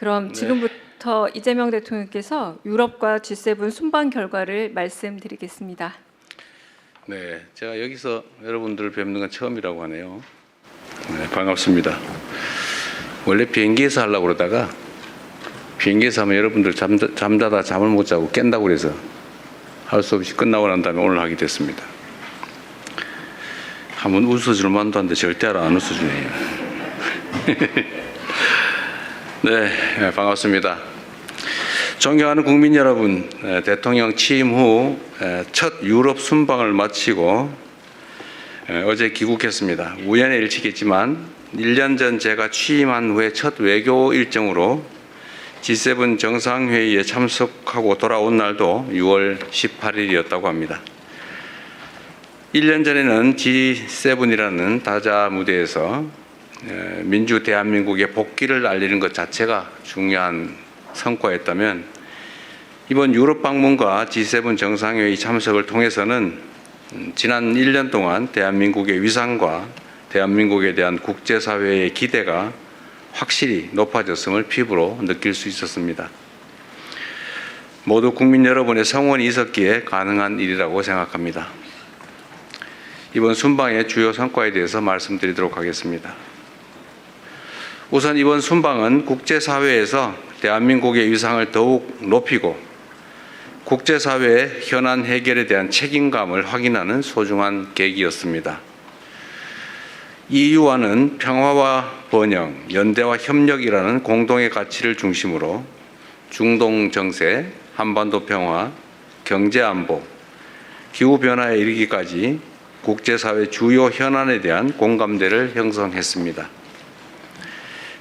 그럼 지금부터 이재명 대통령께서 유럽과 G7 순방 결과를 말씀드리겠습니다. 네, 제가 여기서 여러분들 뵙는 건 처음이라고 하네요. 네, 반갑습니다. 원래 비행기에서 하려고 그러다가 비행기에서 하면 여러분들 잠자다 잠을 못 자고 깬다고 그래서 할 수 없이 끝나고 난 다음에 오늘 하게 됐습니다. 한번 웃어줄 만도 한데 절대 안 웃어주네요. 네, 반갑습니다. 존경하는 국민 여러분, 대통령 취임 후 첫 유럽 순방을 마치고 어제 귀국했습니다. 우연의 일치겠지만 1년 전 제가 취임한 후에 첫 외교 일정으로 G7 정상회의에 참석하고 돌아온 날도 6월 18일이었다고 합니다. 1년 전에는 G7이라는 다자 무대에서 민주 대한민국의 복귀를 알리는 것 자체가 중요한 성과였다면 이번 유럽 방문과 G7 정상회의 참석을 통해서는 지난 1년 동안 대한민국의 위상과 대한민국에 대한 국제사회의 기대가 확실히 높아졌음을 피부로 느낄 수 있었습니다. 모두 국민 여러분의 성원이 있었기에 가능한 일이라고 생각합니다. 이번 순방의 주요 성과에 대해서 말씀드리도록 하겠습니다. 우선 이번 순방은 국제사회에서 대한민국의 위상을 더욱 높이고 국제사회의 현안 해결에 대한 책임감을 확인하는 소중한 계기였습니다. EU와는 평화와 번영, 연대와 협력이라는 공동의 가치를 중심으로 중동 정세, 한반도 평화, 경제 안보, 기후변화에 이르기까지 국제사회 주요 현안에 대한 공감대를 형성했습니다.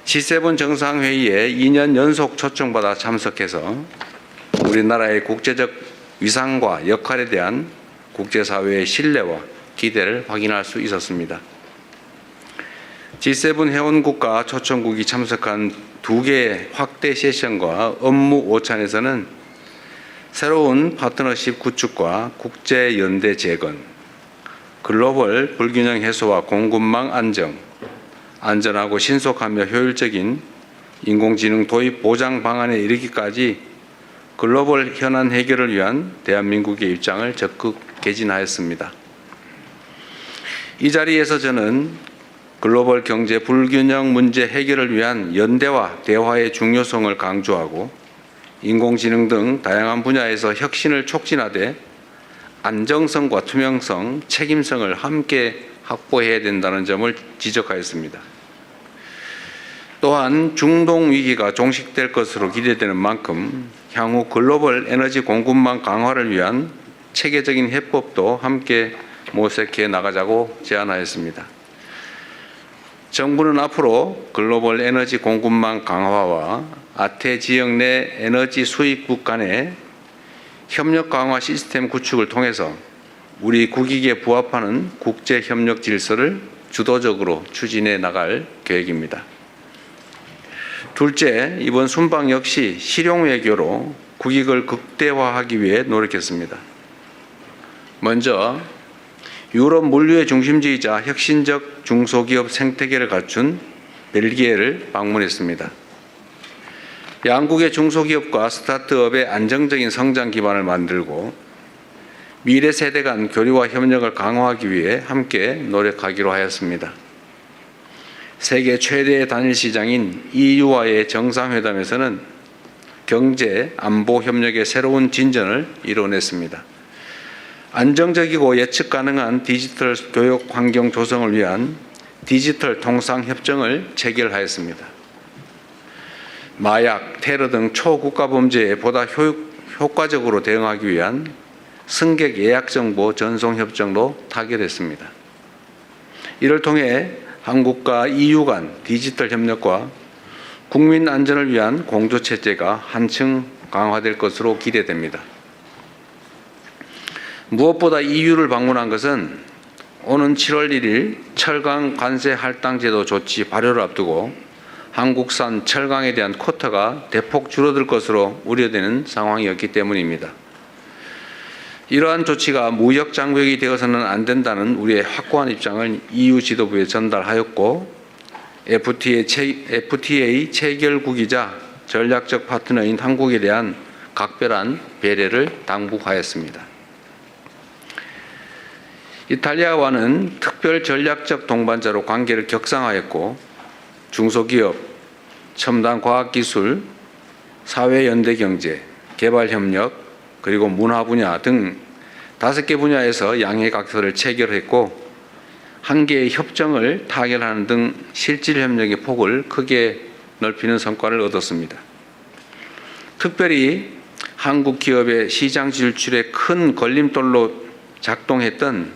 G7 정상회의에 2년 연속 초청받아 참석해서 우리나라의 국제적 위상과 역할에 대한 국제사회의 신뢰와 기대를 확인할 수 있었습니다. G7 회원국과 초청국이 참석한 2개의 확대 세션과 업무 오찬에서는 새로운 파트너십 구축과 국제연대 재건, 글로벌 불균형 해소와 공급망 안정, 안전하고 신속하며 효율적인 인공지능 도입 보장 방안에 이르기까지 글로벌 현안 해결을 위한 대한민국의 입장을 적극 개진하였습니다. 이 자리에서 저는 글로벌 경제 불균형 문제 해결을 위한 연대와 대화의 중요성을 강조하고 인공지능 등 다양한 분야에서 혁신을 촉진하되 안정성과 투명성, 책임성을 함께 확보해야 된다는 점을 지적하였습니다. 또한 중동 위기가 종식될 것으로 기대되는 만큼 향후 글로벌 에너지 공급망 강화를 위한 체계적인 해법도 함께 모색해 나가자고 제안하였습니다. 정부는 앞으로 글로벌 에너지 공급망 강화와 아태 지역 내 에너지 수입국 간의 협력 강화 시스템 구축을 통해서 우리 국익에 부합하는 국제 협력 질서를 주도적으로 추진해 나갈 계획입니다. 둘째, 이번 순방 역시 실용 외교로 국익을 극대화하기 위해 노력했습니다. 먼저 유럽 물류의 중심지이자 혁신적 중소기업 생태계를 갖춘 벨기에를 방문했습니다. 양국의 중소기업과 스타트업의 안정적인 성장 기반을 만들고 미래 세대 간 교류와 협력을 강화하기 위해 함께 노력하기로 하였습니다. 세계 최대의 단일 시장인 EU와의 정상회담에서는 경제, 안보 협력의 새로운 진전을 이뤄냈습니다. 안정적이고 예측 가능한 디지털 교육 환경 조성을 위한 디지털 통상 협정을 체결하였습니다. 마약, 테러 등 초국가 범죄에 보다 효과적으로 대응하기 위한 승객 예약 정보 전송 협정도 타결했습니다. 이를 통해 한국과 EU 간 디지털 협력과 국민 안전을 위한 공조 체제가 한층 강화될 것으로 기대됩니다. 무엇보다 EU를 방문한 것은 오는 7월 1일 철강 관세 할당 제도 조치 발효를 앞두고 한국산 철강에 대한 쿼터가 대폭 줄어들 것으로 우려되는 상황이었기 때문입니다. 이러한 조치가 무역 장벽이 되어서는 안 된다는 우리의 확고한 입장을 EU 지도부에 전달하였고 FTA 체결국이자 전략적 파트너인 한국에 대한 각별한 배려를 당부하였습니다. 이탈리아와는 특별 전략적 동반자로 관계를 격상하였고 중소기업, 첨단 과학기술, 사회연대경제, 개발협력, 그리고 문화 분야 등 5개 분야에서 양해각서를 체결했고 1개의 협정을 타결하는 등 실질 협력의 폭을 크게 넓히는 성과를 얻었습니다. 특별히 한국 기업의 시장 진출에 큰 걸림돌로 작동했던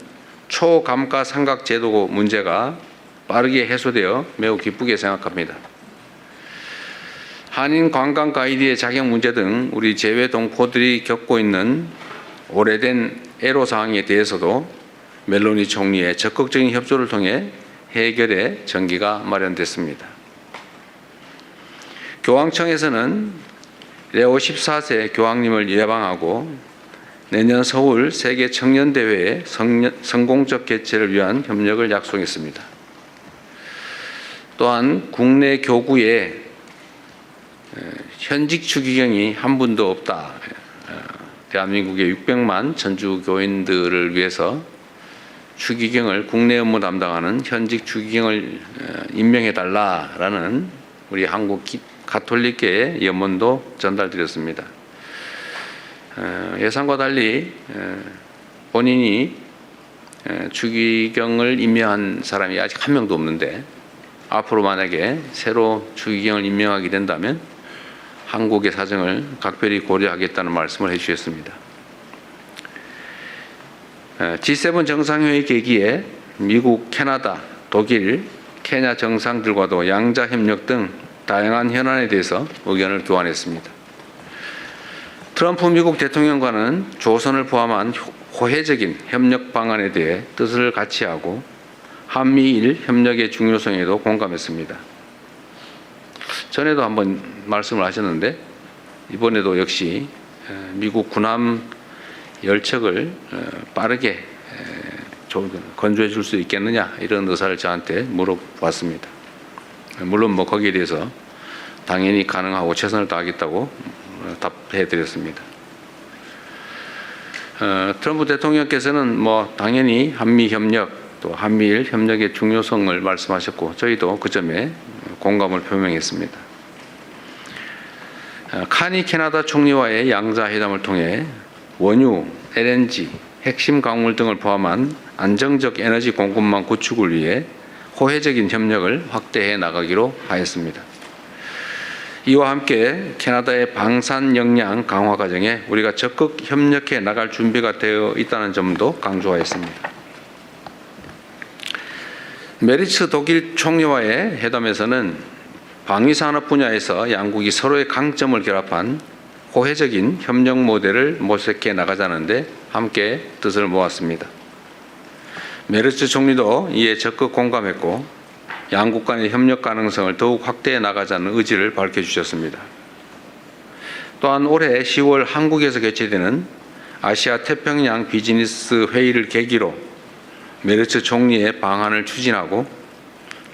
초감가상각제도 문제가 빠르게 해소되어 매우 기쁘게 생각합니다. 한인 관광 가이드의 자격 문제 등 우리 제외 동포들이 겪고 있는 오래된 애로사항에 대해서도 멜로니 총리의 적극적인 협조를 통해 해결의 전기가 마련됐습니다. 교황청에서는 레오 14세 교황님을 예방하고 내년 서울 세계 청년대회의 성공적 개최를 위한 협력을 약속했습니다. 또한 국내 교구에 현직 추기경이 한 분도 없다. 대한민국의 600만 전주 교인들을 위해서 추기경을 국내 업무 담당하는 현직 추기경을 임명해달라라는 우리 한국 가톨릭계의 염원도 전달드렸습니다. 예상과 달리 본인이 추기경을 임명한 사람이 아직 한 명도 없는데 앞으로 만약에 새로 추기경을 임명하게 된다면 한국의 사정을 각별히 고려하겠다는 말씀을 해주셨습니다. G7 정상회의 계기에 미국, 캐나다, 독일, 케냐 정상들과도 양자 협력 등 다양한 현안에 대해서 의견을 교환했습니다. 트럼프 미국 대통령과는 조선을 포함한 호혜적인 협력 방안에 대해 뜻을 같이 하고 한미일 협력의 중요성에도 공감했습니다. 전에도 한번 말씀을 하셨는데 이번에도 역시 미국 군함 열척을 빠르게 건조해 줄 수 있겠느냐 이런 의사를 저한테 물어봤습니다. 물론 거기에 대해서 당연히 가능하고 최선을 다하겠다고 답해 드렸습니다. 트럼프 대통령께서는 당연히 한미 협력 또 한미일 협력의 중요성을 말씀하셨고 저희도 그 점에 공감을 표명했습니다. 카니 캐나다 총리와의 양자 회담을 통해 원유, LNG, 핵심 광물 등을 포함한 안정적 에너지 공급망 구축을 위해 호혜적인 협력을 확대해 나가기로 하였습니다. 이와 함께 캐나다의 방산 역량 강화 과정에 우리가 적극 협력해 나갈 준비가 되어 있다는 점도 강조하였습니다. 메리츠 독일 총리와의 회담에서는 방위산업 분야에서 양국이 서로의 강점을 결합한 호혜적인 협력 모델을 모색해 나가자는데 함께 뜻을 모았습니다. 메르츠 총리도 이에 적극 공감했고 양국 간의 협력 가능성을 더욱 확대해 나가자는 의지를 밝혀주셨습니다. 또한 올해 10월 한국에서 개최되는 아시아 태평양 비즈니스 회의를 계기로 메르츠 총리의 방안을 추진하고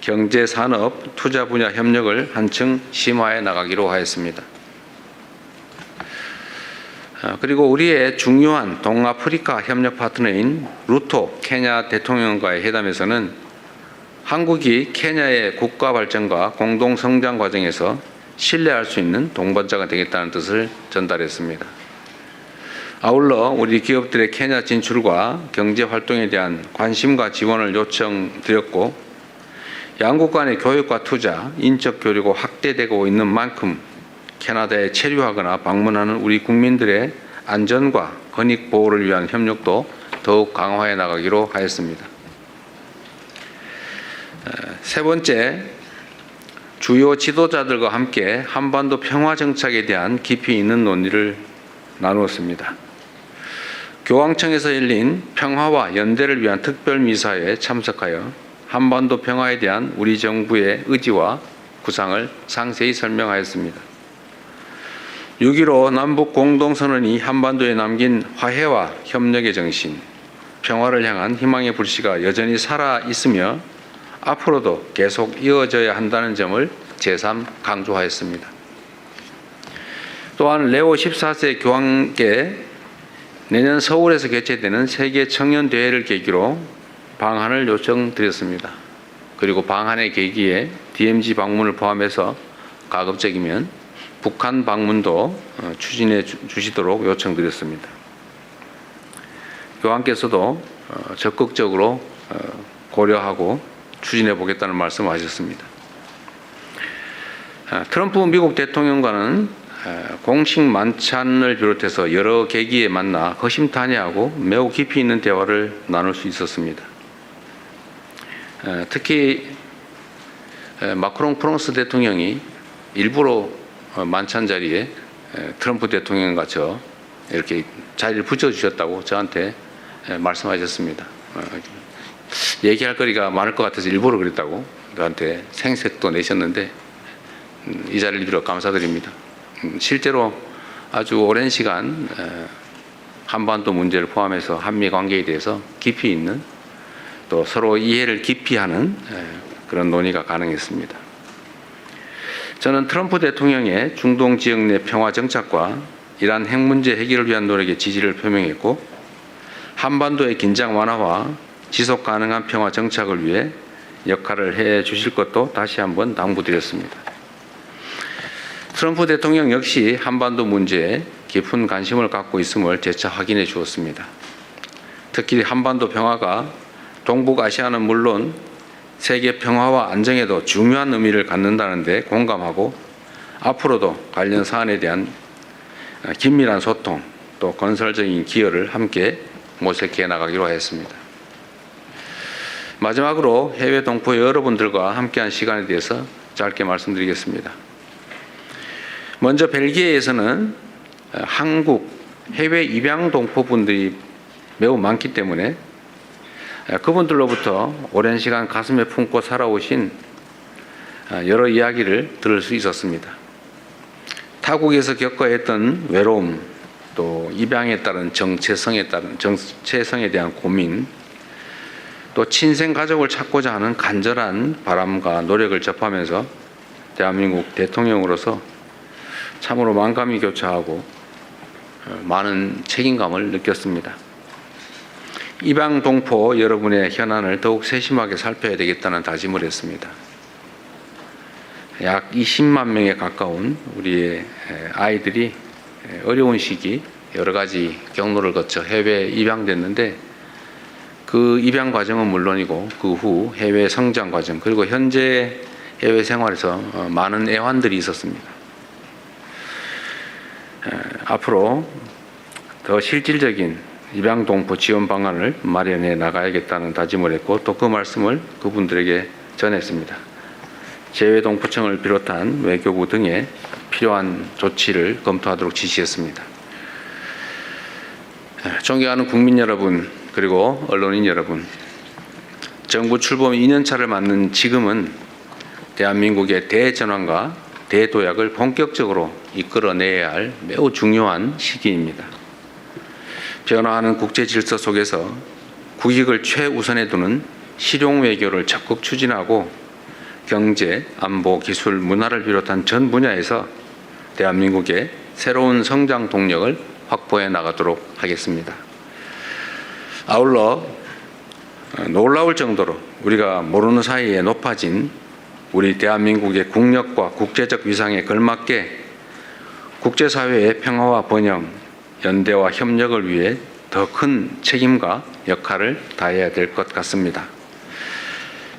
경제, 산업, 투자 분야 협력을 한층 심화해 나가기로 하였습니다. 그리고 우리의 중요한 동아프리카 협력 파트너인 루토 케냐 대통령과의 회담에서는 한국이 케냐의 국가 발전과 공동 성장 과정에서 신뢰할 수 있는 동반자가 되겠다는 뜻을 전달했습니다. 아울러 우리 기업들의 케냐 진출과 경제 활동에 대한 관심과 지원을 요청드렸고 양국 간의 교육과 투자, 인적 교류가 확대되고 있는 만큼 캐나다에 체류하거나 방문하는 우리 국민들의 안전과 권익 보호를 위한 협력도 더욱 강화해 나가기로 하였습니다. 세 번째, 주요 지도자들과 함께 한반도 평화 정착에 대한 깊이 있는 논의를 나누었습니다. 교황청에서 열린 평화와 연대를 위한 특별미사에 참석하여 한반도 평화에 대한 우리 정부의 의지와 구상을 상세히 설명하였습니다. 6.15 남북 공동선언이 한반도에 남긴 화해와 협력의 정신, 평화를 향한 희망의 불씨가 여전히 살아있으며 앞으로도 계속 이어져야 한다는 점을 재삼 강조하였습니다. 또한 레오 14세 교황께 내년 서울에서 개최되는 세계 청년 대회를 계기로 방한을 요청드렸습니다. 그리고 방한의 계기에 DMZ 방문을 포함해서 가급적이면 북한 방문도 추진해 주시도록 요청드렸습니다. 교황께서도 적극적으로 고려하고 추진해 보겠다는 말씀하셨습니다. 트럼프 미국 대통령과는 공식 만찬을 비롯해서 여러 계기에 만나 허심탄회하고 매우 깊이 있는 대화를 나눌 수 있었습니다. 특히 마크롱 프랑스 대통령이 일부러 만찬 자리에 트럼프 대통령과 저 이렇게 자리를 붙여주셨다고 저한테 말씀하셨습니다. 얘기할 거리가 많을 것 같아서 일부러 그랬다고 저한테 생색도 내셨는데 이 자리를 빌어 감사드립니다. 실제로 아주 오랜 시간 한반도 문제를 포함해서 한미 관계에 대해서 깊이 있는 또 서로 이해를 깊이 하는 그런 논의가 가능했습니다. 저는 트럼프 대통령의 중동 지역 내 평화 정착과 이란 핵 문제 해결을 위한 노력에 지지를 표명했고 한반도의 긴장 완화와 지속 가능한 평화 정착을 위해 역할을 해 주실 것도 다시 한번 당부드렸습니다. 트럼프 대통령 역시 한반도 문제에 깊은 관심을 갖고 있음을 재차 확인해 주었습니다. 특히 한반도 평화가 동북아시아는 물론 세계 평화와 안정에도 중요한 의미를 갖는다는 데 공감하고 앞으로도 관련 사안에 대한 긴밀한 소통 또 건설적인 기여를 함께 모색해 나가기로 했습니다. 마지막으로 해외 동포 여러분들과 함께한 시간에 대해서 짧게 말씀드리겠습니다. 먼저 벨기에에서는 한국 해외 입양 동포분들이 매우 많기 때문에 그분들로부터 오랜 시간 가슴에 품고 살아오신 여러 이야기를 들을 수 있었습니다. 타국에서 겪어야 했던 외로움, 또 입양에 따른 정체성에 대한 고민, 또 친생 가족을 찾고자 하는 간절한 바람과 노력을 접하면서 대한민국 대통령으로서 참으로 만감이 교차하고 많은 책임감을 느꼈습니다. 입양 동포 여러분의 현안을 더욱 세심하게 살펴야 되겠다는 다짐을 했습니다. 약 20만 명에 가까운 우리의 아이들이 어려운 시기 여러 가지 경로를 거쳐 해외에 입양됐는데 그 입양 과정은 물론이고 그 후 해외 성장 과정 그리고 현재 해외 생활에서 많은 애환들이 있었습니다. 앞으로 더 실질적인 입양 동포 지원 방안을 마련해 나가야겠다는 다짐을 했고 또 그 말씀을 그분들에게 전했습니다. 재외동포청을 비롯한 외교부 등의 필요한 조치를 검토하도록 지시했습니다. 존경하는 국민 여러분 그리고 언론인 여러분, 정부 출범 2년차를 맞는 지금은 대한민국의 대전환과 대도약을 본격적으로 이끌어내야 할 매우 중요한 시기입니다. 변화하는 국제 질서 속에서 국익을 최우선에 두는 실용 외교를 적극 추진하고 경제, 안보, 기술, 문화를 비롯한 전 분야에서 대한민국의 새로운 성장 동력을 확보해 나가도록 하겠습니다. 아울러 놀라울 정도로 우리가 모르는 사이에 높아진 우리 대한민국의 국력과 국제적 위상에 걸맞게 국제사회의 평화와 번영, 연대와 협력을 위해 더 큰 책임과 역할을 다해야 될 것 같습니다.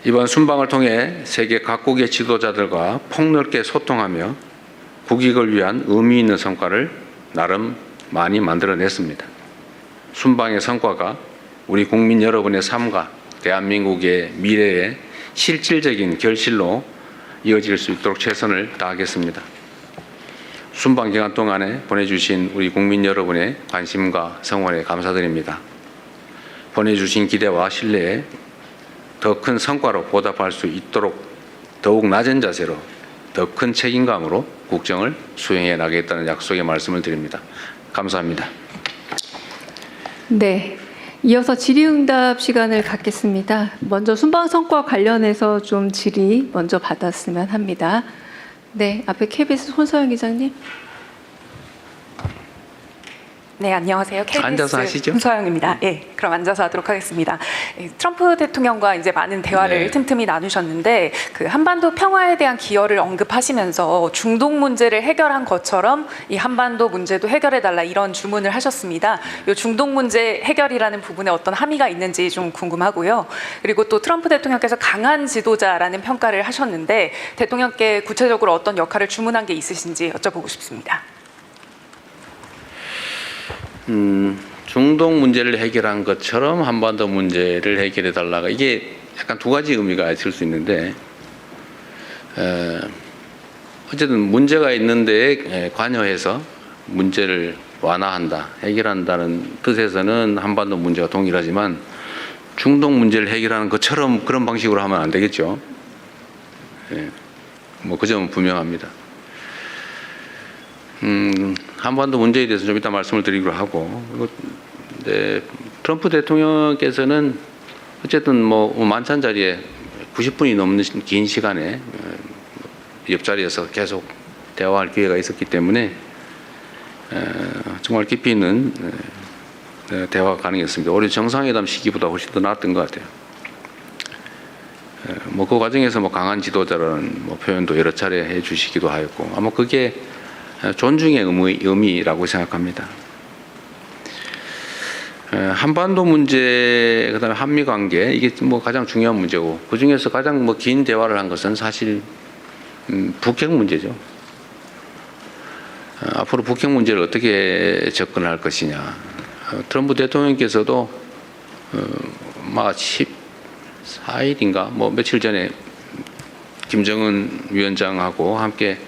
이번 순방을 통해 세계 각국의 지도자들과 폭넓게 소통하며 국익을 위한 의미 있는 성과를 나름 많이 만들어냈습니다. 순방의 성과가 우리 국민 여러분의 삶과 대한민국의 미래의 실질적인 결실로 이어질 수 있도록 최선을 다하겠습니다. 순방 기간 동안에 보내주신 우리 국민 여러분의 관심과 성원에 감사드립니다. 보내주신 기대와 신뢰에 더 큰 성과로 보답할 수 있도록 더욱 낮은 자세로 더 큰 책임감으로 국정을 수행해 나가겠다는 약속의 말씀을 드립니다. 감사합니다. 네, 이어서 질의응답 시간을 갖겠습니다. 먼저 순방 성과 관련해서 좀 질의 먼저 받았으면 합니다. 네, 앞에 KBS 손서영 기자님. 네, 안녕하세요. KBS 앉아서 하시죠. 김서영입니다. 예, 그럼 앉아서 하도록 하겠습니다. 트럼프 대통령과 이제 많은 대화를 네. 틈틈이 나누셨는데 그 한반도 평화에 대한 기여를 언급하시면서 중동 문제를 해결한 것처럼 이 한반도 문제도 해결해 달라 이런 주문을 하셨습니다. 이 중동 문제 해결이라는 부분에 어떤 함의가 있는지 좀 궁금하고요. 그리고 또 트럼프 대통령께서 강한 지도자라는 평가를 하셨는데 대통령께 구체적으로 어떤 역할을 주문한 게 있으신지 여쭤보고 싶습니다. 중동 문제를 해결한 것처럼 한반도 문제를 해결해 달라가 이게 약간 두 가지 의미가 있을 수 있는데 어쨌든 문제가 있는데 관여해서 문제를 완화한다, 해결한다는 뜻에서는 한반도 문제가 동일하지만 중동 문제를 해결하는 것처럼 그런 방식으로 하면 안 되겠죠. 예, 뭐 그 점은 분명합니다. 한반도 문제에 대해서 좀 이따 말씀을 드리기로 하고, 네, 트럼프 대통령께서는 어쨌든 뭐 만찬 자리에 90분이 넘는 긴 시간에 옆자리에서 계속 대화할 기회가 있었기 때문에 정말 깊이 있는 대화가 가능했습니다. 오히려 정상회담 시기보다 훨씬 더 나았던 것 같아요. 뭐 그 과정에서 뭐 강한 지도자라는 뭐 표현도 여러 차례 해주시기도 하였고, 아마 그게 존중의 의미라고 생각합니다. 한반도 문제, 그다음에 한미 관계, 이게 뭐 가장 중요한 문제고, 그 중에서 가장 뭐 긴 대화를 한 것은 사실 북핵 문제죠. 앞으로 북핵 문제를 어떻게 접근할 것이냐. 트럼프 대통령께서도 막 14일인가 뭐 며칠 전에 김정은 위원장하고 함께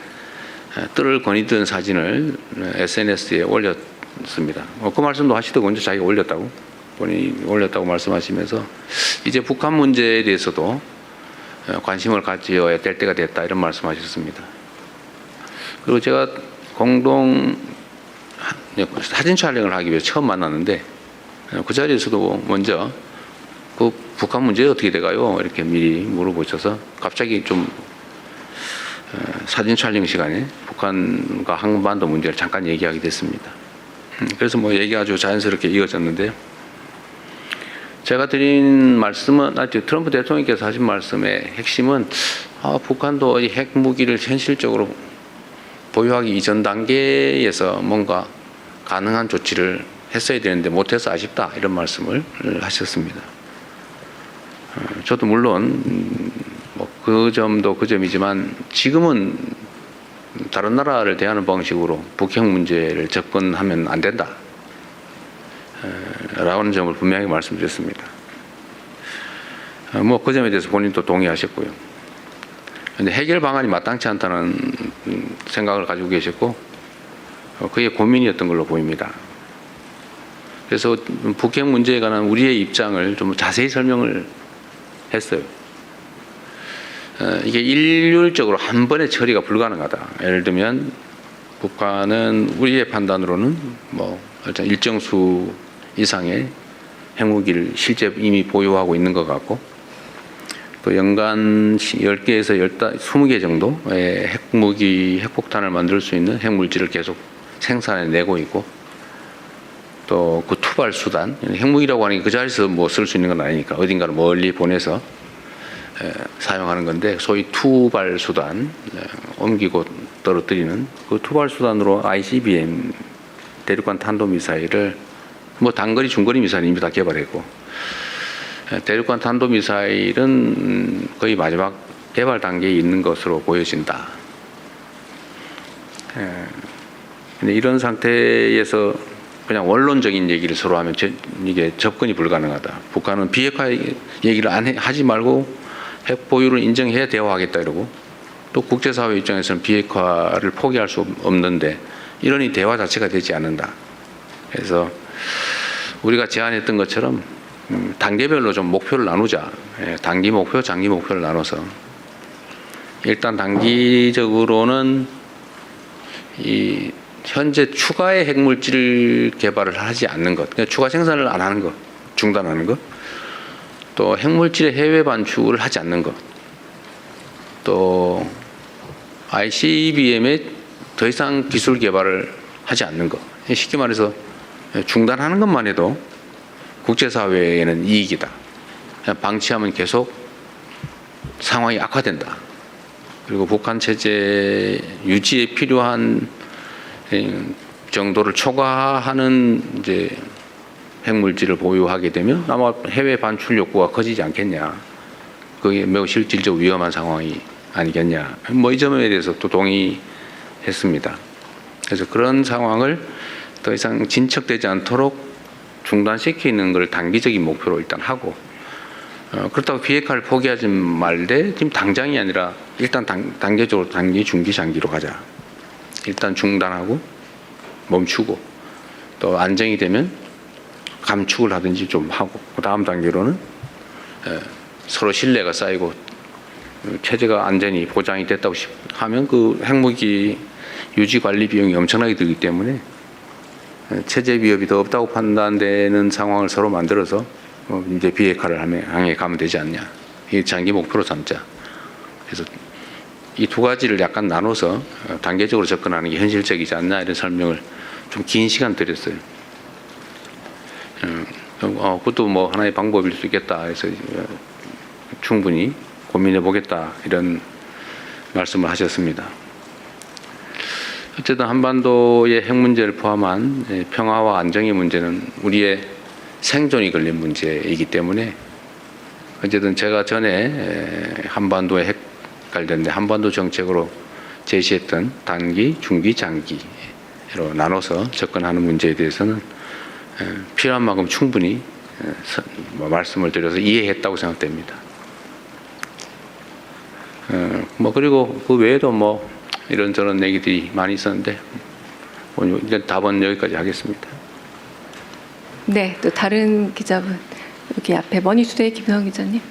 뜰을 거니던 사진을 SNS에 올렸습니다. 그 말씀도 하시더군요. 자기가 올렸다고. 본인이 올렸다고 말씀하시면서 이제 북한 문제에 대해서도 관심을 가져야 될 때가 됐다 이런 말씀하셨습니다. 그리고 제가 공동 사진 촬영을 하기 위해 처음 만났는데 그 자리에서도 먼저 그 북한 문제 어떻게 돼가요? 이렇게 미리 물어보셔서 갑자기 좀 사진 촬영 시간에 북한과 한반도 문제를 잠깐 얘기하게 됐습니다. 그래서 뭐 얘기가 아주 자연스럽게 이어졌는데요. 제가 드린 말씀은 트럼프 대통령께서 하신 말씀의 핵심은 북한도 핵무기를 현실적으로 보유하기 이전 단계에서 뭔가 가능한 조치를 했어야 되는데 못해서 아쉽다 이런 말씀을 하셨습니다. 저도 물론 뭐 그 점도 그 점이지만 지금은 다른 나라를 대하는 방식으로 북핵 문제를 접근하면 안 된다 라는 점을 분명히 말씀드렸습니다. 뭐 그 점에 대해서 본인도 동의하셨고요. 근데 해결 방안이 마땅치 않다는 생각을 가지고 계셨고 그게 고민이었던 걸로 보입니다. 그래서 북핵 문제에 관한 우리의 입장을 좀 자세히 설명을 했어요. 이게 일률적으로 한 번에 처리가 불가능하다. 예를 들면 북한은 우리의 판단으로는 뭐 일단 일정 수 이상의 핵무기를 실제 이미 보유하고 있는 것 같고 또 연간 10개에서 20개 정도의 핵무기, 핵폭탄을 만들 수 있는 핵물질을 계속 생산해내고 있고 또 그 투발 수단, 핵무기라고 하는 게 그 자리에서 뭐 쓸 수 있는 건 아니니까 어딘가를 멀리 보내서 사용하는 건데 소위 투발 수단, 옮기고 떨어뜨리는 그 투발 수단으로 ICBM 대륙간 탄도미사일을 뭐 단거리, 중거리 미사일 이미 다 개발했고 대륙간 탄도미사일은 거의 마지막 개발 단계에 있는 것으로 보여진다. 근데 이런 상태에서 그냥 원론적인 얘기를 서로 하면 이게 접근이 불가능하다. 북한은 비핵화 얘기를 하지 말고 핵 보유를 인정해야 대화하겠다 이러고 또 국제사회 입장에서는 비핵화를 포기할 수 없는데 이러니 대화 자체가 되지 않는다. 그래서 우리가 제안했던 것처럼 단계별로 좀 목표를 나누자. 단기 목표, 장기 목표를 나눠서 일단 단기적으로는 이 현재 추가의 핵물질 개발을 하지 않는 것, 그러니까 추가 생산을 안 하는 것, 중단하는 것, 또 핵물질의 해외 반출을 하지 않는 것, 또 ICBM에 더 이상 기술 개발을 하지 않는 것. 쉽게 말해서 중단하는 것만 해도 국제사회에는 이익이다. 방치하면 계속 상황이 악화된다. 그리고 북한 체제 유지에 필요한 정도를 초과하는 이제 핵물질을 보유하게 되면 아마 해외 반출 욕구가 커지지 않겠냐. 그게 매우 실질적 위험한 상황이 아니겠냐. 뭐 이 점에 대해서 또 동의했습니다. 그래서 그런 상황을 더 이상 진척되지 않도록 중단시키는 걸 단기적인 목표로 일단 하고, 그렇다고 비핵화를 포기하지 말되 지금 당장이 아니라 일단 단계적으로 단기, 중기, 장기로 가자. 일단 중단하고 멈추고 또 안정이 되면 감축을 하든지 좀 하고, 그 다음 단계로는 서로 신뢰가 쌓이고 체제가 안전이 보장이 됐다고 하면 그 핵무기 유지 관리 비용이 엄청나게 들기 때문에 체제 위협이 더 없다고 판단되는 상황을 서로 만들어서 이제 비핵화를 향해 가면 되지 않냐. 이 장기 목표로 삼자. 그래서 이 두 가지를 약간 나눠서 단계적으로 접근하는 게 현실적이지 않나, 이런 설명을 좀 긴 시간 드렸어요. 그것도 뭐 하나의 방법일 수 있겠다 해서 충분히 고민해 보겠다, 이런 말씀을 하셨습니다. 어쨌든 한반도의 핵 문제를 포함한 평화와 안정의 문제는 우리의 생존이 걸린 문제이기 때문에, 어쨌든 제가 전에 한반도의 핵 관련된 한반도 정책으로 제시했던 단기, 중기, 장기로 나눠서 접근하는 문제에 대해서는 필요한 만큼 충분히 말씀을 드려서 이해했다고 생각됩니다. 뭐 그리고 그 외에도 뭐 이런저런 얘기들이 많이 있었는데 오늘 이제 답은 여기까지 하겠습니다. 네, 또 다른 기자분 여기 앞에 머니투데이 김성원 기자님.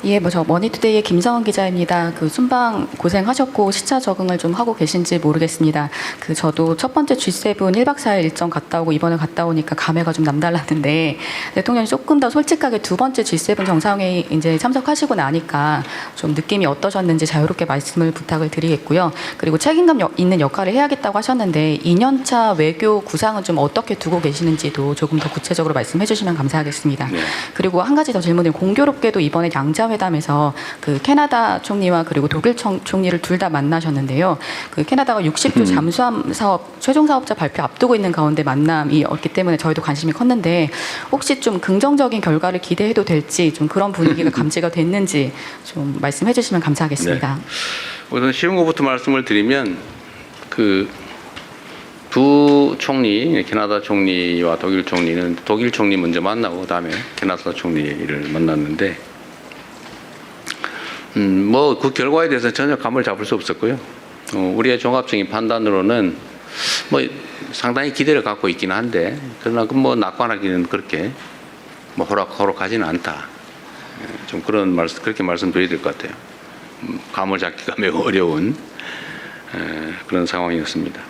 예, 저 머니투데이의 김성원 기자입니다. 그 순방 고생하셨고 시차 적응을 좀 하고 계신지 모르겠습니다. 저도 첫 번째 G7 1박 4일 일정 갔다 오고 이번에 갔다 오니까 감회가 좀 남달랐는데, 대통령이 조금 더 솔직하게 두 번째 G7 정상회의 이제 참석하시고 나니까 좀 느낌이 어떠셨는지 자유롭게 말씀을 부탁을 드리겠고요. 그리고 책임감 있는 역할을 해야겠다고 하셨는데 2년차 외교 구상은 좀 어떻게 두고 계시는지도 조금 더 구체적으로 말씀해 주시면 감사하겠습니다. 네. 그리고 한 가지 더 질문을, 공교롭게도 이번에 양자회담에서 그 캐나다 총리와 그리고 독일 총리를 둘 다 만나셨는데요. 그 캐나다가 60조 잠수함 사업 최종 사업자 발표 앞두고 있는 가운데 만남이었기 때문에 저희도 관심이 컸는데, 혹시 좀 긍정적인 결과를 기대해도 될지, 좀 그런 분위기가 감지가 됐는지 좀 말씀해 주시면 감사하겠습니다. 네. 우선 쉬운 것부터 말씀을 드리면, 그 두 총리, 캐나다 총리와 독일 총리는 독일 총리 먼저 만나고 그다음에 캐나다 총리를 만났는데, 뭐 그 결과에 대해서 전혀 감을 잡을 수 없었고요. 우리의 종합적인 판단으로는 뭐 상당히 기대를 갖고 있긴 한데, 그러나 그 뭐 낙관하기는 그렇게 뭐 호락호락하지는 않다. 좀 그런 말씀, 그렇게 말씀드려야 될 것 같아요. 감을 잡기가 매우 어려운 그런 상황이었습니다.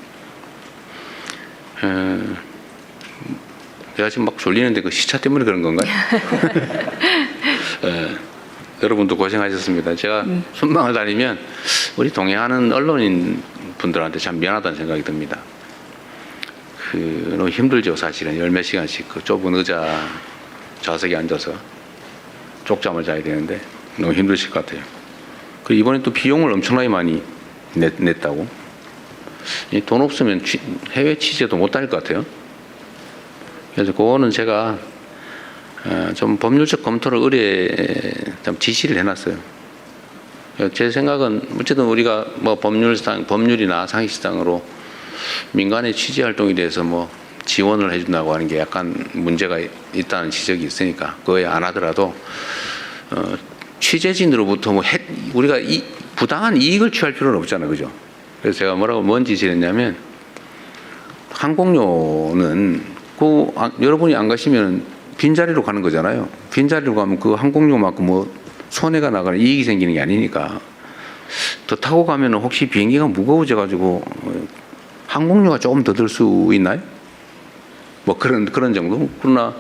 제가 지금 막 졸리는데 그 시차 때문에 그런 건가요? 여러분도 고생하셨습니다. 제가 순방을 다니면 우리 동행하는 언론인 분들한테 참 미안하다는 생각이 듭니다. 너무 힘들죠, 사실은. 10몇 시간씩 그 좁은 의자 좌석에 앉아서 쪽잠을 자야 되는데 너무 힘드실 것 같아요. 그리고 이번에 또 비용을 엄청나게 많이 냈다고. 돈 없으면 해외 취재도 못 다닐 것 같아요. 그래서 그거는 제가 좀 법률적 검토를 좀 지시를 해놨어요. 제 생각은 어쨌든 우리가 뭐 법률이나 상식상으로 민간의 취재 활동에 대해서 뭐 지원을 해준다고 하는 게 약간 문제가 있다는 지적이 있으니까 그거에 안 하더라도 취재진으로부터 뭐 우리가 부당한 이익을 취할 필요는 없잖아요, 그죠? 그래서 제가 뭔 지시를 했냐면, 항공료는 여러분이 안 가시면 빈자리로 가는 거잖아요. 빈자리로 가면 그 항공료만큼 뭐 손해가 나거나 이익이 생기는 게 아니니까, 더 타고 가면 혹시 비행기가 무거워져 가지고 항공료가 조금 더 들 수 있나요? 뭐 그런 정도. 그러나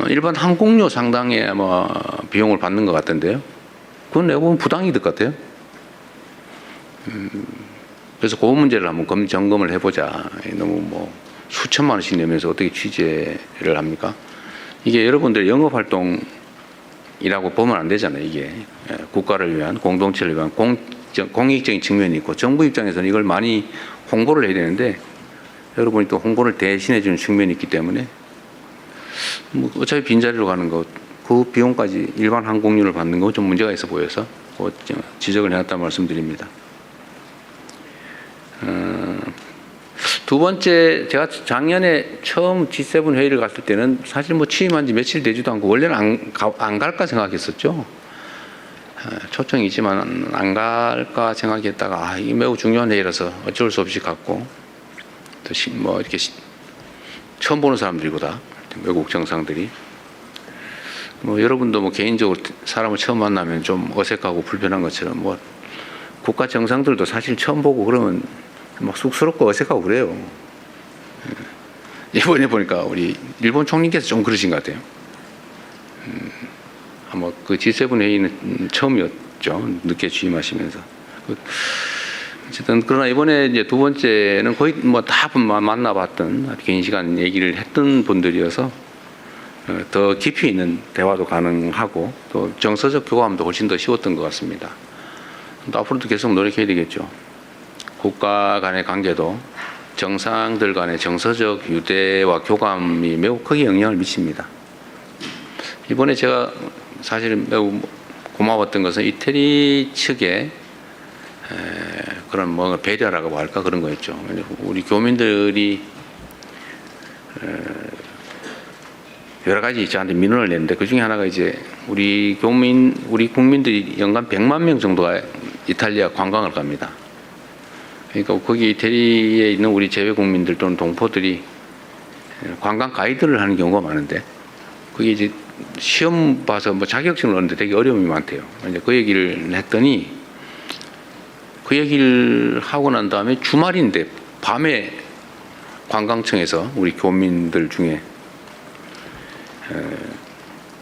일반 항공료 상당의 아마 비용을 받는 것 같던데요. 그건 내가 보면 부당이득 같아요. 그래서 그 문제를 한번 점검을 해보자. 너무 뭐 수천만 원씩 내면서 어떻게 취재를 합니까? 이게 여러분들의 영업활동이라고 보면 안 되잖아요. 이게 국가를 위한, 공동체를 위한 공익적인 측면이 있고, 정부 입장에서는 이걸 많이 홍보를 해야 되는데 여러분이 또 홍보를 대신해 주는 측면이 있기 때문에 뭐 어차피 빈자리로 가는 것, 그 비용까지 일반 항공료를 받는 거 좀 문제가 있어 보여서 지적을 해놨다는 말씀드립니다. 두 번째, 제가 작년에 처음 G7 회의를 갔을 때는 사실 뭐 취임한 지 며칠 되지도 않고 원래는 안 갈까 생각했었죠. 초청이지만 안 갈까 생각했다가 이게 매우 중요한 회의라서 어쩔 수 없이 갔고, 또 뭐 이렇게 처음 보는 사람들이고 다 외국 정상들이 뭐 여러분도 뭐 개인적으로 사람을 처음 만나면 좀 어색하고 불편한 것처럼 뭐 국가 정상들도 사실 처음 보고 그러면 막 쑥스럽고 어색하고 그래요. 이번에 보니까 우리 일본 총리께서 좀 그러신 것 같아요. 아마 그 G7 회의는 처음이었죠. 늦게 취임하시면서. 어쨌든 그러나 이번에 이제 두 번째는 거의 뭐 다 만나봤던 긴 시간 얘기를 했던 분들이어서 더 깊이 있는 대화도 가능하고 또 정서적 교감도 훨씬 더 쉬웠던 것 같습니다. 또 앞으로도 계속 노력해야 되겠죠. 국가 간의 관계도 정상들 간의 정서적 유대와 교감이 매우 크게 영향을 미칩니다. 이번에 제가 사실 매우 고마웠던 것은 이태리 측의 그런 뭐 배려라고 할까 그런 거였죠. 우리 교민들이 여러 가지 저한테 민원을 냈는데 그 중에 하나가 이제 우리 국민들이 연간 100만 명 정도가 이탈리아 관광을 갑니다. 그러니까 거기 이태리에 있는 우리 재외 국민들 또는 동포들이 관광 가이드를 하는 경우가 많은데 그게 이제 시험 봐서 뭐 자격증을 얻는데 되게 어려움이 많대요. 이제 그 얘기를 했더니 그 얘기를 하고 난 다음에 주말인데 밤에 관광청에서 우리 교민들 중에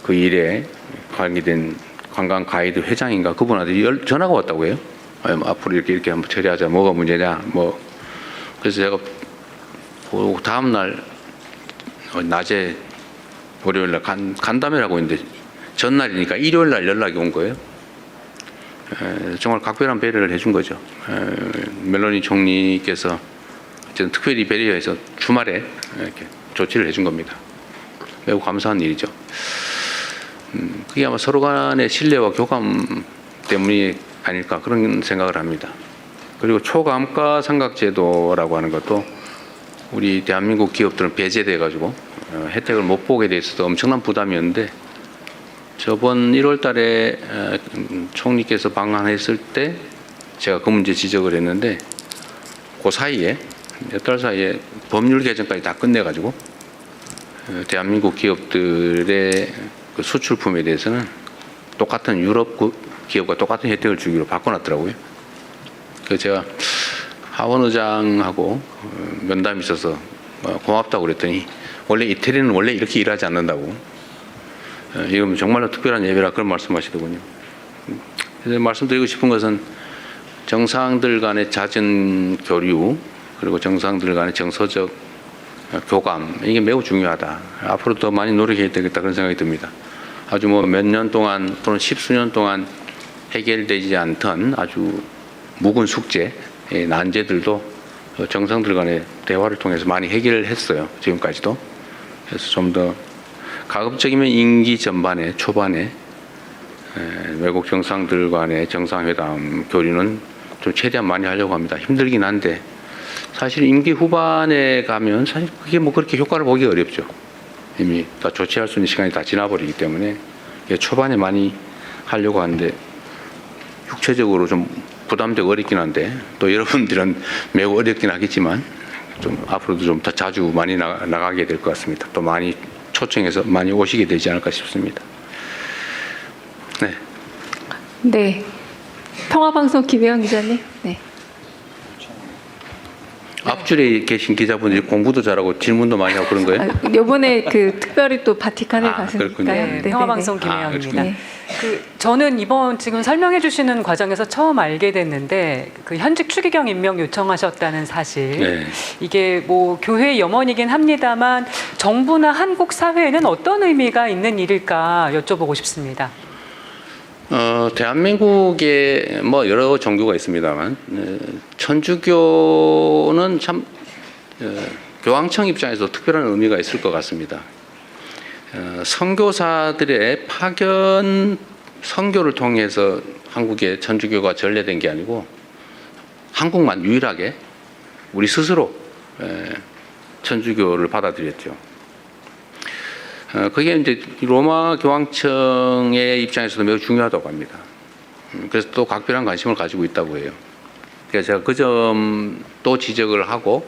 그 일에 관계된 관광 가이드 회장인가 그분한테 전화가 왔다고 해요. 앞으로 이렇게 한번 처리하자. 뭐가 문제냐. 뭐 그래서 제가 그 다음 날 낮에 월요일 날 간담회라고 했는데 전날이니까 일요일 날 연락이 온 거예요. 정말 각별한 배려를 해준 거죠. 멜로니 총리께서 특별히 배려해서 주말에 이렇게 조치를 해준 겁니다. 매우 감사한 일이죠. 그게 아마 서로 간의 신뢰와 교감 때문이 아닐까 그런 생각을 합니다. 그리고 초감가 상각제도라고 하는 것도 우리 대한민국 기업들은 배제돼 가지고 혜택을 못 보게 돼 있어서 엄청난 부담이었는데 저번 1월 달에 총리께서 방한했을 때 제가 그 문제 지적을 했는데 그 사이에 몇 달 사이에 법률 개정까지 다 끝내가지고 대한민국 기업들의 그 수출품에 대해서는 똑같은 유럽 기업과 똑같은 혜택을 주기로 바꿔놨더라고요. 그래서 제가 하원 의장하고 면담이 있어서 고맙다고 그랬더니 원래 이태리는 원래 이렇게 일하지 않는다고 이건 정말로 특별한 예배라 그런 말씀하시더군요. 그래서 말씀드리고 싶은 것은 정상들 간의 잦은 교류 그리고 정상들 간의 정서적 교감 이게 매우 중요하다. 앞으로 더 많이 노력해야 되겠다 그런 생각이 듭니다. 아주 뭐 몇 년 동안 또는 십수년 동안 해결되지 않던 아주 묵은 숙제, 난제들도 정상들 간의 대화를 통해서 많이 해결을 했어요. 지금까지도. 그래서 좀 더 가급적이면 임기 전반에 초반에 외국 정상들 간의 정상회담 교류는 좀 최대한 많이 하려고 합니다. 힘들긴 한데 사실 임기 후반에 가면 사실 그게 뭐 그렇게 효과를 보기 어렵죠. 이미 다 조치할 수 있는 시간이 다 지나버리기 때문에 초반에 많이 하려고 하는데 육체적으로 좀 부담되고 어렵긴 한데 또 여러분들은 매우 어렵긴 하겠지만 좀 앞으로도 좀 더 자주 많이 나가게 될 것 같습니다. 또 많이 초청해서 많이 오시게 되지 않을까 싶습니다. 네. 네. 평화방송 김혜영 기자님. 네. 앞줄에 계신 기자분들이 공부도 잘하고 질문도 많이 하고 그런 거예요? 이번에 그 특별히 또 바티칸을 갔으니까요. 그렇군요. 네, 평화방송 그렇군요. 김혜영입니다. 네. 저는 이번 지금 설명해 주시는 과정에서 처음 알게 됐는데 그 현직 추기경 임명 요청하셨다는 사실. 네. 이게 뭐 교회 염원이긴 합니다만 정부나 한국 사회에는 어떤 의미가 있는 일일까 여쭤보고 싶습니다. 대한민국에 뭐 여러 종교가 있습니다만 천주교는 참 교황청 입장에서 특별한 의미가 있을 것 같습니다. 선교사들의 파견 선교를 통해서 한국에 천주교가 전래된 게 아니고 한국만 유일하게 우리 스스로 천주교를 받아들였죠. 그게 이제 로마 교황청의 입장에서도 매우 중요하다고 합니다. 그래서 또 각별한 관심을 가지고 있다고 해요. 그래서 제가 그 점도 지적을 하고,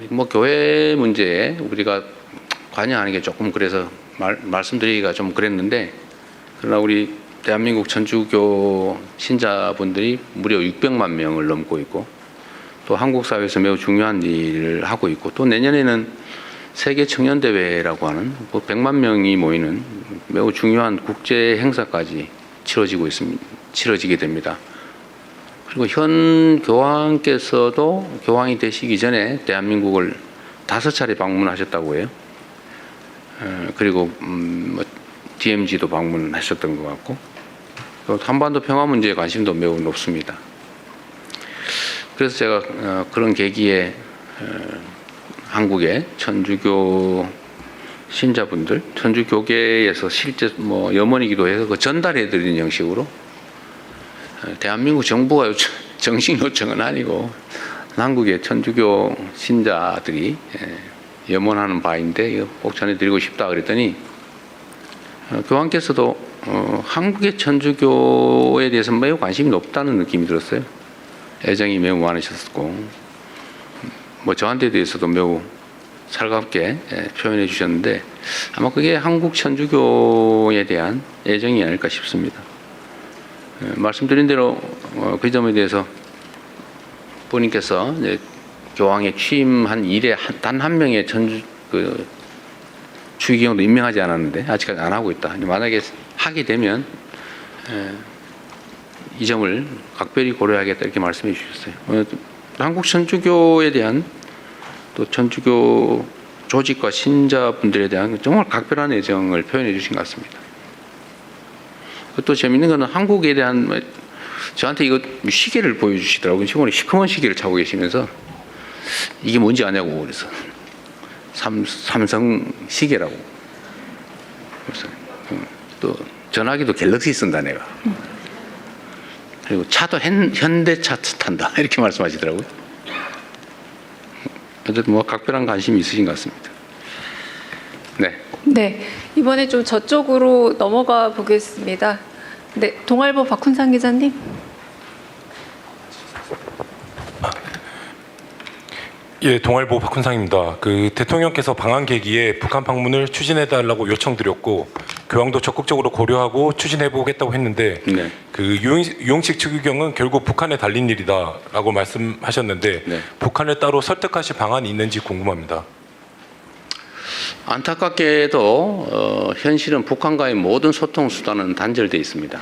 뭐 교회 문제에 우리가 관여하는 게 조금 그래서 말씀드리기가 좀 그랬는데, 그러나 우리 대한민국 천주교 신자분들이 무려 600만 명을 넘고 있고, 또 한국 사회에서 매우 중요한 일을 하고 있고, 또 내년에는 세계 청년 대회라고 하는 100만 명이 모이는 매우 중요한 국제 행사까지 치러지게 됩니다. 그리고 현 교황께서도 교황이 되시기 전에 대한민국을 5차례 방문하셨다고 해요. 그리고 뭐 DMZ도 방문하셨던 것 같고, 또 한반도 평화 문제에 관심도 매우 높습니다. 그래서 제가 그런 계기에 한국의 천주교 신자분들, 천주교계에서 실제 뭐 염원이기도 해서 그 전달해 드리는 형식으로 대한민국 정부가 정식 요청은 아니고 한국의 천주교 신자들이 염원하는 바인데 꼭 전해드리고 싶다 그랬더니 교황께서도 한국의 천주교에 대해서 매우 관심이 높다는 느낌이 들었어요. 애정이 매우 많으셨고, 뭐 저한테 대해서도 매우 살갑게 표현해 주셨는데 아마 그게 한국 천주교에 대한 애정이 아닐까 싶습니다. 말씀드린 대로 그 점에 대해서 부님께서 교황에 취임한 이래 단 한 명의 추기경도 임명하지 않았는데 아직까지 안 하고 있다. 만약에 하게 되면 이 점을 각별히 고려하겠다 이렇게 말씀해 주셨어요. 한국 천주교에 대한 또 천주교 조직과 신자분들에 대한 정말 각별한 애정을 표현해 주신 것 같습니다. 또 재밌는 거는 한국에 대한 저한테 이거 시계를 보여주시더라고요. 시골에 시커먼 시계를 차고 계시면서 이게 뭔지 아냐고 그래서 삼성 시계라고. 그래서 또 전화기도 갤럭시 쓴다 내가. 그리고 차도 현대차 탄다 이렇게 말씀하시더라고요. 어쨌든 뭐 각별한 관심이 있으신 것 같습니다. 네. 네, 이번에 좀 저쪽으로 넘어가 보겠습니다. 네, 동아일보 박훈상 기자님. 예, 동아일보 박훈상입니다. 그 대통령께서 방한 계기에 북한 방문을 추진해달라고 요청드렸고 교황도 적극적으로 고려하고 추진해보겠다고 했는데 네. 그 유용식 추기경은 결국 북한에 달린 일이다라고 말씀하셨는데 네. 북한을 따로 설득하실 방안이 있는지 궁금합니다. 안타깝게도 현실은 북한과의 모든 소통 수단은 단절되어 있습니다.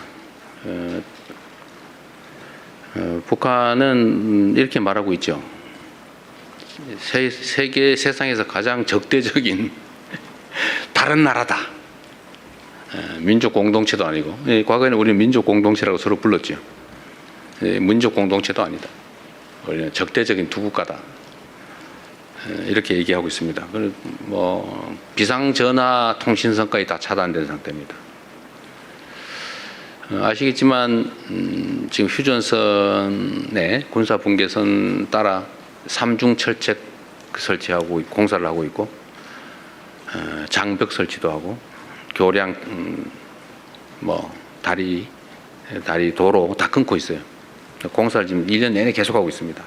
북한은 이렇게 말하고 있죠. 세상에서 가장 적대적인 다른 나라다. 민족 공동체도 아니고, 과거에는 우리는 민족 공동체라고 서로 불렀죠. 민족 공동체도 아니다. 우리는 적대적인 두 국가다. 이렇게 얘기하고 있습니다. 뭐 비상 전화 통신선까지 다 차단된 상태입니다. 아시겠지만 지금 휴전선에 군사 분계선 따라 삼중 철책 설치하고 공사를 하고 있고, 장벽 설치도 하고, 교량 뭐 다리 도로 다 끊고 있어요. 공사를 지금 1년 내내 계속하고 있습니다.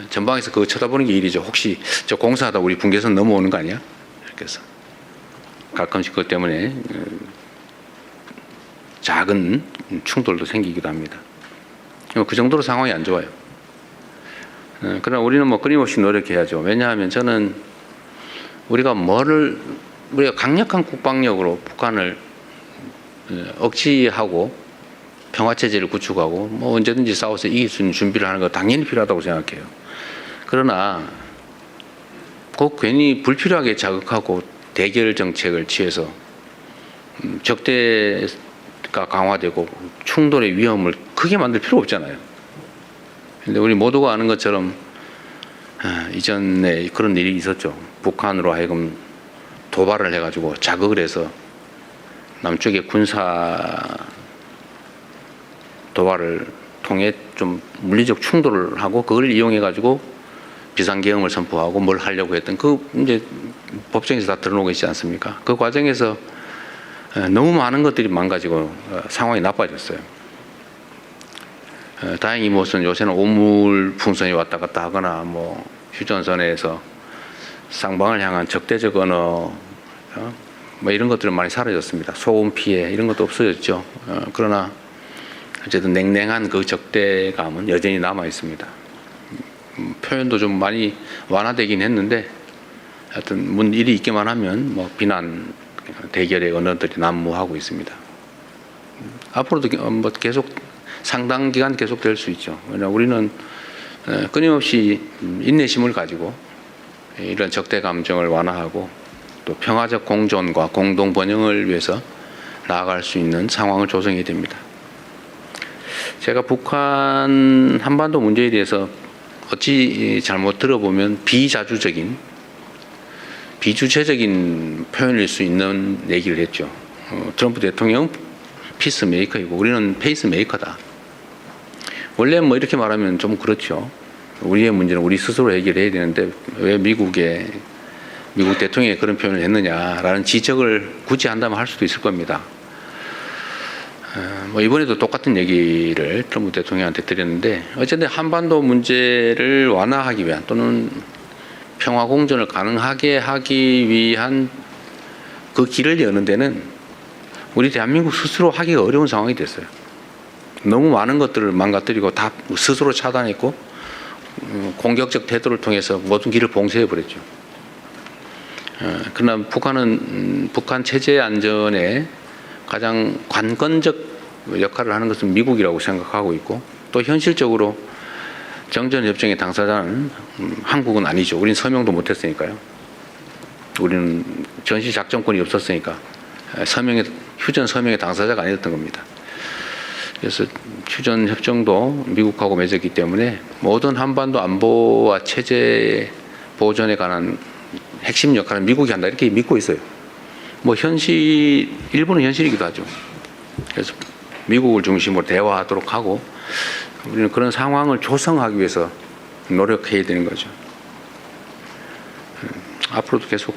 전방에서 그거 쳐다보는 게 일이죠. 혹시 저 공사하다 우리 분계선 넘어오는 거 아니야? 그래서 가끔씩 그것 때문에 작은 충돌도 생기기도 합니다. 그 정도로 상황이 안 좋아요. 그러나 우리는 뭐 끊임없이 노력해야죠. 왜냐하면 저는 우리가 강력한 국방력으로 북한을 억지하고 평화체제를 구축하고 뭐 언제든지 싸워서 이길 수 있는 준비를 하는 거 당연히 필요하다고 생각해요. 그러나 꼭 괜히 불필요하게 자극하고 대결 정책을 취해서 적대가 강화되고 충돌의 위험을 크게 만들 필요 없잖아요. 근데 우리 모두가 아는 것처럼 이전에 그런 일이 있었죠. 북한으로 하여금 도발을 해가지고 자극을 해서 남쪽의 군사 도발을 통해 좀 물리적 충돌을 하고 그걸 이용해가지고 비상계엄을 선포하고 뭘 하려고 했던 그 이제 법정에서 다 드러나고 있지 않습니까? 그 과정에서 너무 많은 것들이 망가지고 상황이 나빠졌어요. 다행히 무슨 요새는 오물풍선이 왔다 갔다 하거나 뭐 휴전선에서 쌍방을 향한 적대적 언어 뭐 이런 것들은 많이 사라졌습니다. 소음 피해 이런 것도 없어졌죠. 그러나 어쨌든 냉랭한 그 적대감은 여전히 남아 있습니다. 표현도 좀 많이 완화되긴 했는데 하여튼 일이 있기만 하면 뭐 비난 대결의 언어들이 난무하고 있습니다. 앞으로도 뭐 계속 상당 기간 계속 될 수 있죠. 왜냐하면 우리는 끊임없이 인내심을 가지고 이런 적대 감정을 완화하고 또 평화적 공존과 공동 번영을 위해서 나아갈 수 있는 상황을 조성해야 됩니다. 제가 북한 한반도 문제에 대해서 어찌 잘못 들어보면 비주체적인 표현일 수 있는 얘기를 했죠. 트럼프 대통령은 피스메이커이고 우리는 페이스메이커다. 원래 뭐 이렇게 말하면 좀 그렇죠. 우리의 문제는 우리 스스로 해결해야 되는데 왜 미국 대통령이 그런 표현을 했느냐라는 지적을 굳이 한다면 할 수도 있을 겁니다. 뭐 이번에도 똑같은 얘기를 트럼프 대통령한테 드렸는데 어쨌든 한반도 문제를 완화하기 위한 또는 평화 공존을 가능하게 하기 위한 그 길을 여는 데는 우리 대한민국 스스로 하기가 어려운 상황이 됐어요. 너무 많은 것들을 망가뜨리고 다 스스로 차단했고 공격적 태도를 통해서 모든 길을 봉쇄해 버렸죠. 그러나 북한은 북한 체제 안전에 가장 관건적 역할을 하는 것은 미국이라고 생각하고 있고 또 현실적으로 정전협정의 당사자는 한국은 아니죠. 우리는 서명도 못했으니까요. 우리는 전시작전권이 없었으니까 휴전 서명의 당사자가 아니었던 겁니다. 그래서 휴전협정도 미국하고 맺었기 때문에 모든 한반도 안보와 체제 보존에 관한 핵심 역할은 미국이 한다 이렇게 믿고 있어요. 뭐 일부는 현실이기도 하죠. 그래서 미국을 중심으로 대화하도록 하고 우리는 그런 상황을 조성하기 위해서 노력해야 되는 거죠. 앞으로도 계속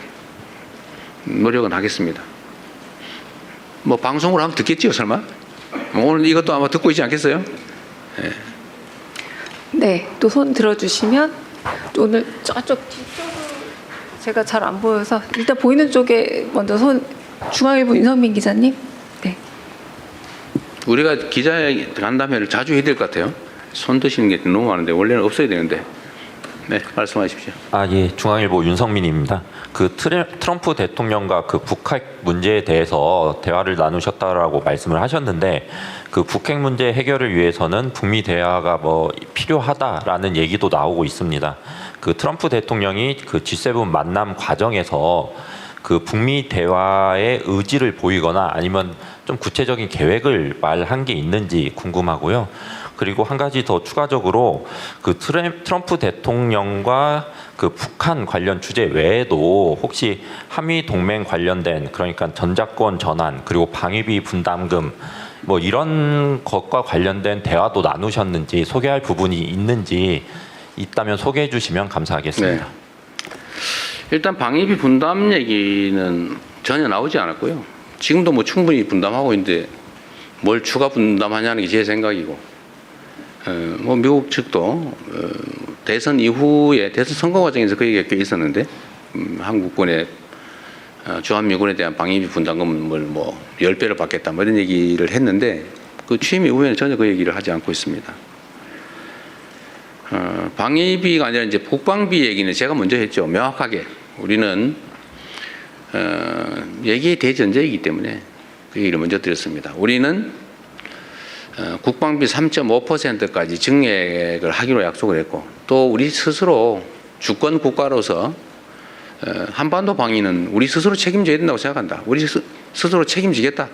노력은 하겠습니다. 뭐 방송으로 하면 듣겠지요, 설마? 오늘 이것도 아마 듣고 있지 않겠어요? 네. 네, 또 손 들어주시면 오늘 저쪽 뒤쪽으로 제가 잘 안 보여서 일단 보이는 쪽에 먼저 중앙일보 윤성민 기자님. 네. 우리가 기자간담회를 자주 해야 될 것 같아요. 손 드시는 게 너무 많은데 원래는 없어야 되는데. 네, 말씀하십시오. 예, 중앙일보 윤성민입니다. 그 트럼프 대통령과 그 북핵 문제에 대해서 대화를 나누셨다라고 말씀을 하셨는데 그 북핵 문제 해결을 위해서는 북미 대화가 뭐 필요하다라는 얘기도 나오고 있습니다. 그 트럼프 대통령이 그 G7 만남 과정에서 그 북미 대화의 의지를 보이거나 아니면 좀 구체적인 계획을 말한 게 있는지 궁금하고요. 그리고 한 가지 더 추가적으로 그 트럼프 대통령과 그 북한 관련 주제 외에도 혹시 한미 동맹 관련된 그러니까 전자권 전환 그리고 방위비 분담금 뭐 이런 것과 관련된 대화도 나누셨는지 소개할 부분이 있는지 있다면 소개해 주시면 감사하겠습니다. 네. 일단 방위비 분담 얘기는 전혀 나오지 않았고요. 지금도 뭐 충분히 분담하고 있는데 뭘 추가 분담하냐는 게 제 생각이고 뭐 미국 측도 대선 이후에 대선 선거 과정에서 그 얘기가 꽤 있었는데 한국군의 주한미군에 대한 방위비 분담금을 뭐 10배를 받겠다 뭐 이런 얘기를 했는데 그 취임 이후에는 전혀 그 얘기를 하지 않고 있습니다. 방위비가 아니라 이제 국방비 얘기는 제가 먼저 했죠. 명확하게 우리는 얘기의 대전제이기 때문에 그 얘기를 먼저 드렸습니다. 우리는 국방비 3.5%까지 증액을 하기로 약속을 했고 또 우리 스스로 주권 국가로서 한반도 방위는 우리 스스로 책임져야 된다고 생각한다. 우리 스스로 책임지겠다.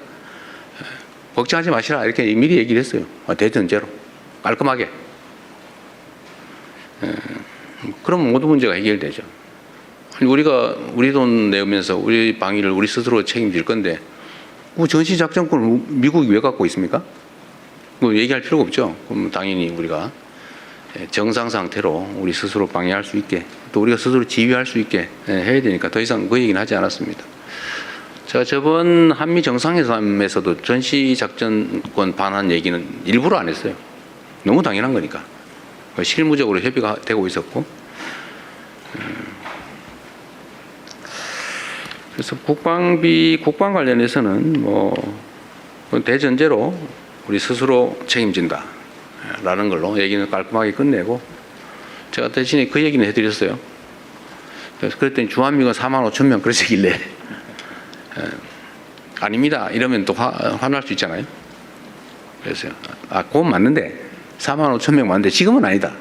걱정하지 마시라 이렇게 미리 얘기를 했어요. 대전제로 깔끔하게. 그럼 모든 문제가 해결되죠. 우리가 우리 돈 내면서 우리 방위를 우리 스스로 책임질 건데 전시작전권을 미국이 왜 갖고 있습니까? 뭐 얘기할 필요가 없죠. 그럼 당연히 우리가 정상 상태로 우리 스스로 방위할 수 있게 또 우리가 스스로 지휘할 수 있게 해야 되니까 더 이상 그 얘기는 하지 않았습니다. 제가 저번 한미 정상회담에서도 전시작전권 반환 얘기는 일부러 안 했어요. 너무 당연한 거니까. 실무적으로 협의가 되고 있었고 그래서 국방 관련해서는 뭐 대전제로 우리 스스로 책임진다라는 걸로 얘기는 깔끔하게 끝내고 제가 대신에 그 얘기는 해드렸어요. 그래서 그랬더니 주한미군 4만 5천 명 그러시길래 아닙니다 이러면 또 화날 수 있잖아요. 그래서 그건 맞는데 4만 5천 명 맞는데 지금은 아니다.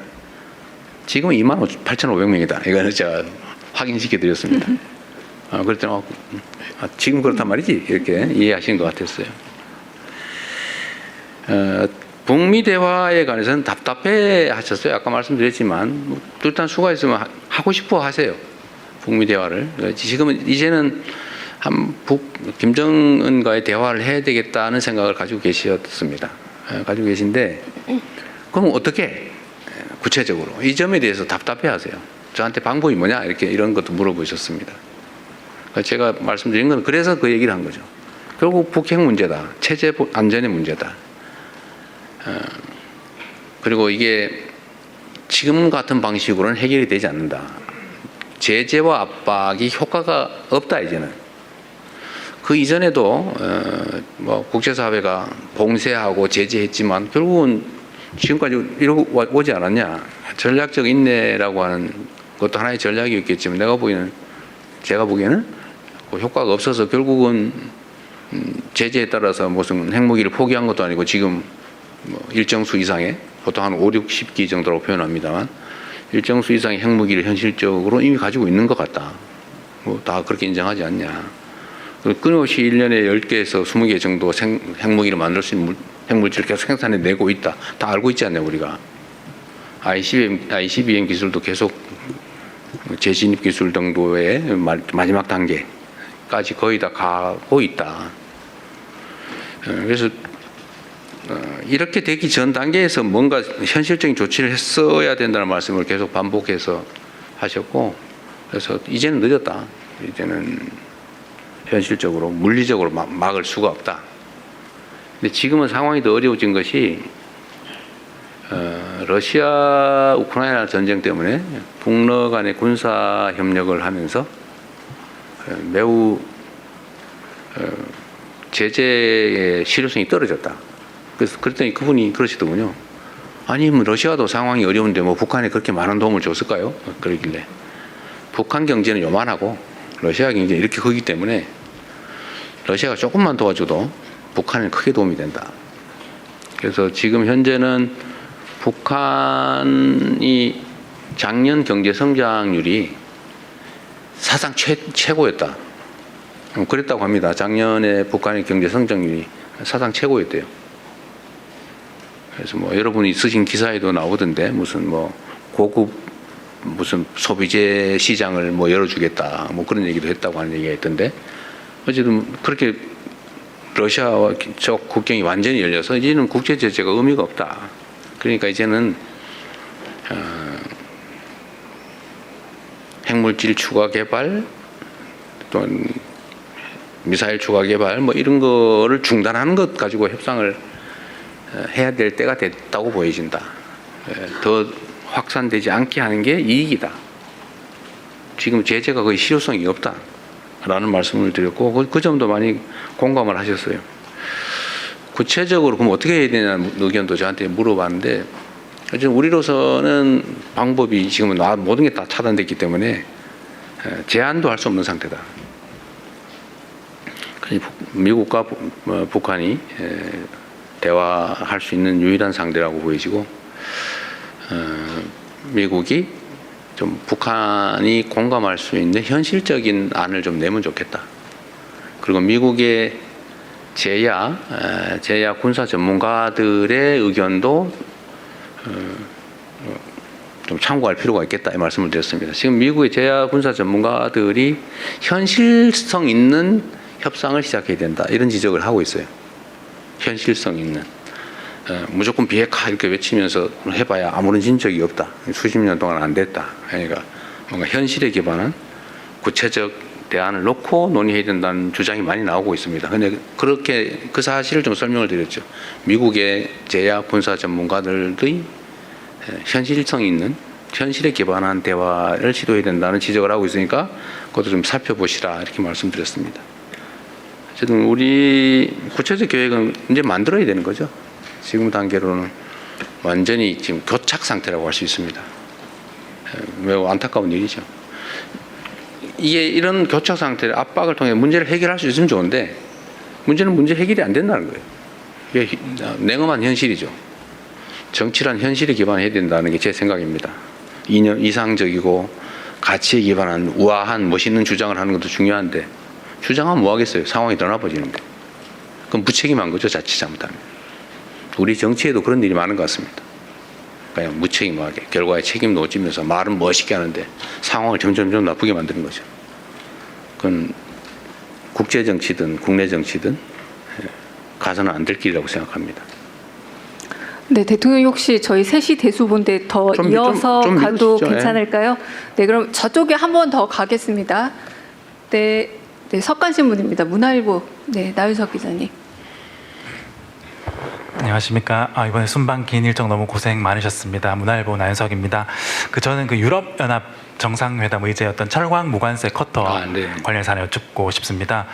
지금은 2만 8,500명이다. 이거는 제가 확인시켜 드렸습니다. 그랬더니 지금 그렇단 말이지 이렇게 이해하신 것 같았어요. 북미 대화에 관해서는 답답해 하셨어요. 아까 말씀드렸지만 일단 수가 있으면 하고 싶어 하세요. 북미 대화를. 지금은 이제는 김정은과의 대화를 해야 되겠다는 생각을 가지고 계셨습니다. 가지고 계신데 그럼 어떻게 구체적으로 이 점에 대해서 답답해 하세요. 저한테 방법이 뭐냐 이렇게 이런 것도 물어보셨습니다. 제가 말씀드린 건 그래서 그 얘기를 한 거죠. 결국 북핵 문제다. 체제 안전의 문제다. 그리고 이게 지금 같은 방식으로는 해결이 되지 않는다. 제재와 압박이 효과가 없다 이제는. 그 이전에도 뭐 국제사회가 봉쇄하고 제재했지만 결국은 지금까지 이러고 오지 않았냐. 전략적 인내라고 하는 것도 하나의 전략이었겠지만 제가 보기에는 그 효과가 없어서 결국은 제재에 따라서 무슨 핵무기를 포기한 것도 아니고 지금 뭐 일정 수 이상의 보통 한 5, 60기 정도라고 표현합니다만 일정 수 이상의 핵무기를 현실적으로 이미 가지고 있는 것 같다. 뭐 다 그렇게 인정하지 않냐. 끊임없이 1년에 10개에서 20개 정도 핵무기를 만들 수 있는 핵물질을 계속 생산해내고 있다. 다 알고 있지 않냐 우리가. ICBM 기술도 계속 재진입 기술 정도의 마지막 단계까지 거의 다 가고 있다. 그래서 이렇게 되기 전 단계에서 뭔가 현실적인 조치를 했어야 된다는 말씀을 계속 반복해서 하셨고 그래서 이제는 늦었다. 이제는 현실적으로 물리적으로 막을 수가 없다. 근데 지금은 상황이 더 어려워진 것이 러시아 우크라이나 전쟁 때문에 북러 간의 군사 협력을 하면서 매우 제재의 실효성이 떨어졌다. 그래서 그랬더니 그분이 그러시더군요. 아니 뭐 러시아도 상황이 어려운데 뭐 북한에 그렇게 많은 도움을 줬을까요? 그러길래 북한 경제는 요만하고 러시아 경제는 이렇게 크기 때문에 러시아가 조금만 도와줘도 북한은 크게 도움이 된다. 그래서 지금 현재는 북한이 작년 경제 성장률이 사상 최고였다. 그랬다고 합니다. 작년에 북한의 경제 성장률이 사상 최고였대요. 그래서 뭐 여러분이 쓰신 기사에도 나오던데 무슨 뭐 고급 무슨 소비재 시장을 뭐 열어주겠다 뭐 그런 얘기도 했다고 하는 얘기가 있던데 어쨌든 그렇게 러시아와 저 국경이 완전히 열려서 이제는 국제 제재가 의미가 없다. 그러니까 이제는 핵물질 추가 개발 또는 미사일 추가 개발 뭐 이런 거를 중단하는 것 가지고 협상을 해야 될 때가 됐다고 보여진다. 더 확산되지 않게 하는 게 이익이다. 지금 제재가 거의 실효성이 없다라는 말씀을 드렸고 그 점도 많이 공감을 하셨어요. 구체적으로 그럼 어떻게 해야 되냐는 의견도 저한테 물어봤는데 어쨌든 우리로서는 방법이 지금은 모든 게 다 차단됐기 때문에 제한도 할 수 없는 상태다. 미국과 북한이 대화할 수 있는 유일한 상대라고 보여지고 미국이 좀 북한이 공감할 수 있는 현실적인 안을 좀 내면 좋겠다. 그리고 미국의 제야 군사 전문가들의 의견도 좀 참고할 필요가 있겠다 이 말씀을 드렸습니다. 지금 미국의 제야 군사 전문가들이 현실성 있는 협상을 시작해야 된다 이런 지적을 하고 있어요. 현실성 있는 무조건 비핵화 이렇게 외치면서 해봐야 아무런 진적이 없다. 수십 년 동안 안 됐다. 그러니까 뭔가 현실에 기반한 구체적 대안을 놓고 논의해야 된다는 주장이 많이 나오고 있습니다. 그런데 그렇게 그 사실을 좀 설명을 드렸죠. 미국의 제야 군사 전문가들의 현실성 있는 현실에 기반한 대화를 시도해야 된다는 지적을 하고 있으니까 그것도 좀 살펴보시라 이렇게 말씀드렸습니다. 어쨌든 우리 구체적 계획은 이제 만들어야 되는 거죠. 지금 단계로는 완전히 지금 교착 상태라고 할 수 있습니다. 매우 안타까운 일이죠. 이게 이런 교착 상태의 압박을 통해 문제를 해결할 수 있으면 좋은데 문제는 문제 해결이 안 된다는 거예요. 이게 냉엄한 현실이죠. 정치란 현실에 기반해야 된다는 게 제 생각입니다. 이상적이고 가치에 기반한 우아한 멋있는 주장을 하는 것도 중요한데 주장하면 뭐 하겠어요. 상황이 더 나빠지는데. 그럼 무책임한 거죠. 자칫 잘못하면. 우리 정치에도 그런 일이 많은 것 같습니다. 그냥 무책임하게 결과에 책임도 못 지면서 말은 멋있게 하는데 상황을 점점 나쁘게 만드는 거죠. 그건 국제 정치든 국내 정치든 가서는 안 될 길이라고 생각합니다. 네, 대통령 혹시 저희 셋이 대수 본데 더 이어서 좀 가도 믿으시죠? 괜찮을까요? 네, 그럼 저쪽에 한 번 더 가겠습니다. 네, 석간신문입니다. 문화일보, 네, 나윤석 기자님. 안녕하십니까. 이번에 순방 긴 일정 너무 고생 많으셨습니다. 문화일보 나윤석입니다. 저는 유럽연합 정상회담 의제였던 철광 무관세 커터 네. 관련 사안을 여쭙고 싶습니다.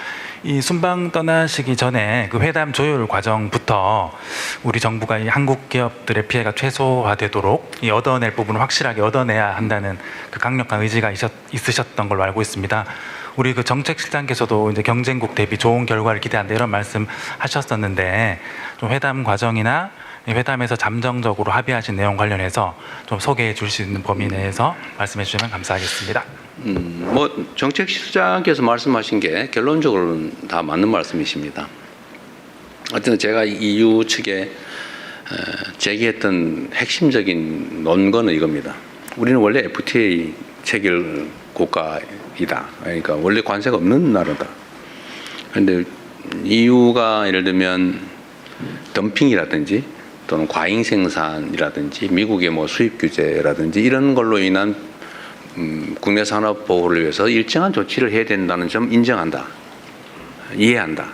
이 순방 떠나시기 전에 회담 조율 과정부터 우리 정부가 이 한국 기업들의 피해가 최소화되도록 이 얻어낼 부분을 확실하게 얻어내야 한다는 강력한 의지가 있으셨던 걸로 알고 있습니다. 우리 정책실장께서도 이제 경쟁국 대비 좋은 결과를 기대한다 이런 말씀하셨었는데 좀 회담 과정이나 회담에서 잠정적으로 합의하신 내용 관련해서 좀 소개해 줄 수 있는 범위 내에서 말씀해 주시면 감사하겠습니다. 정책실장께서 말씀하신 게 결론적으로는 다 맞는 말씀이십니다. 어쨌든 제가 EU 측에 제기했던 핵심적인 논거는 이겁니다. 우리는 원래 FTA 체결 국가이다. 그러니까 원래 관세가 없는 나라다. 그런데 EU가 예를 들면 덤핑이라든지 또는 과잉 생산이라든지 미국의 수입 규제라든지 이런 걸로 인한 국내 산업 보호를 위해서 일정한 조치를 해야 된다는 점 인정한다. 이해한다.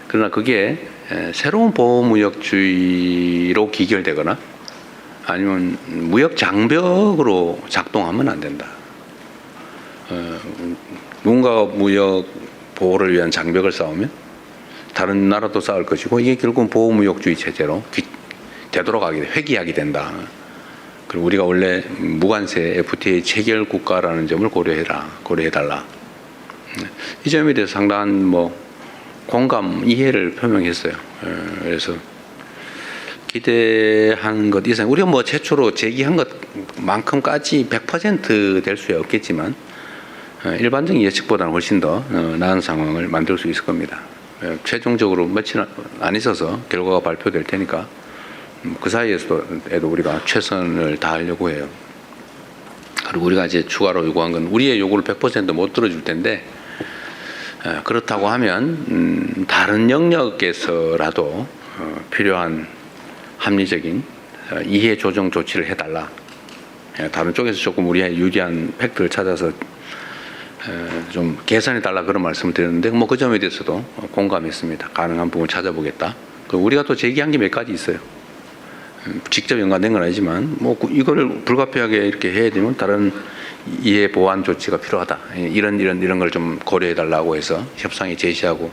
그러나 그게 새로운 보호무역주의로 기결되거나 아니면 무역 장벽으로 작동하면 안 된다. 누군가가 무역 보호를 위한 장벽을 쌓으면 다른 나라도 쌓을 것이고 이게 결국은 보호무역주의 체제로 되돌아가게 회귀하게 된다. 그리고 우리가 원래 무관세 FTA 체결 국가라는 점을 고려해달라. 이 점에 대해서 상당한 공감, 이해를 표명했어요. 그래서 기대한 것 이상 우리가 최초로 제기한 것만큼까지 100% 될 수야 없겠지만 일반적인 예측보다는 훨씬 더 나은 상황을 만들 수 있을 겁니다. 최종적으로 며칠 안 있어서 결과가 발표될 테니까 그 사이에도 우리가 최선을 다하려고 해요. 그리고 우리가 이제 추가로 요구한 건 우리의 요구를 100% 못 들어줄 텐데 그렇다고 하면 다른 영역에서라도 필요한 합리적인 이해 조정 조치를 해달라. 다른 쪽에서 조금 우리의 유리한 팩트를 찾아서 좀 개선해달라 그런 말씀을 드렸는데 그 점에 대해서도 공감했습니다. 가능한 부분을 찾아보겠다. 우리가 또 제기한 게 몇 가지 있어요. 직접 연관된 건 아니지만 이거를 불가피하게 이렇게 해야 되면 다른 이해 보완 조치가 필요하다. 이런 걸 좀 고려해달라고 해서 협상에 제시하고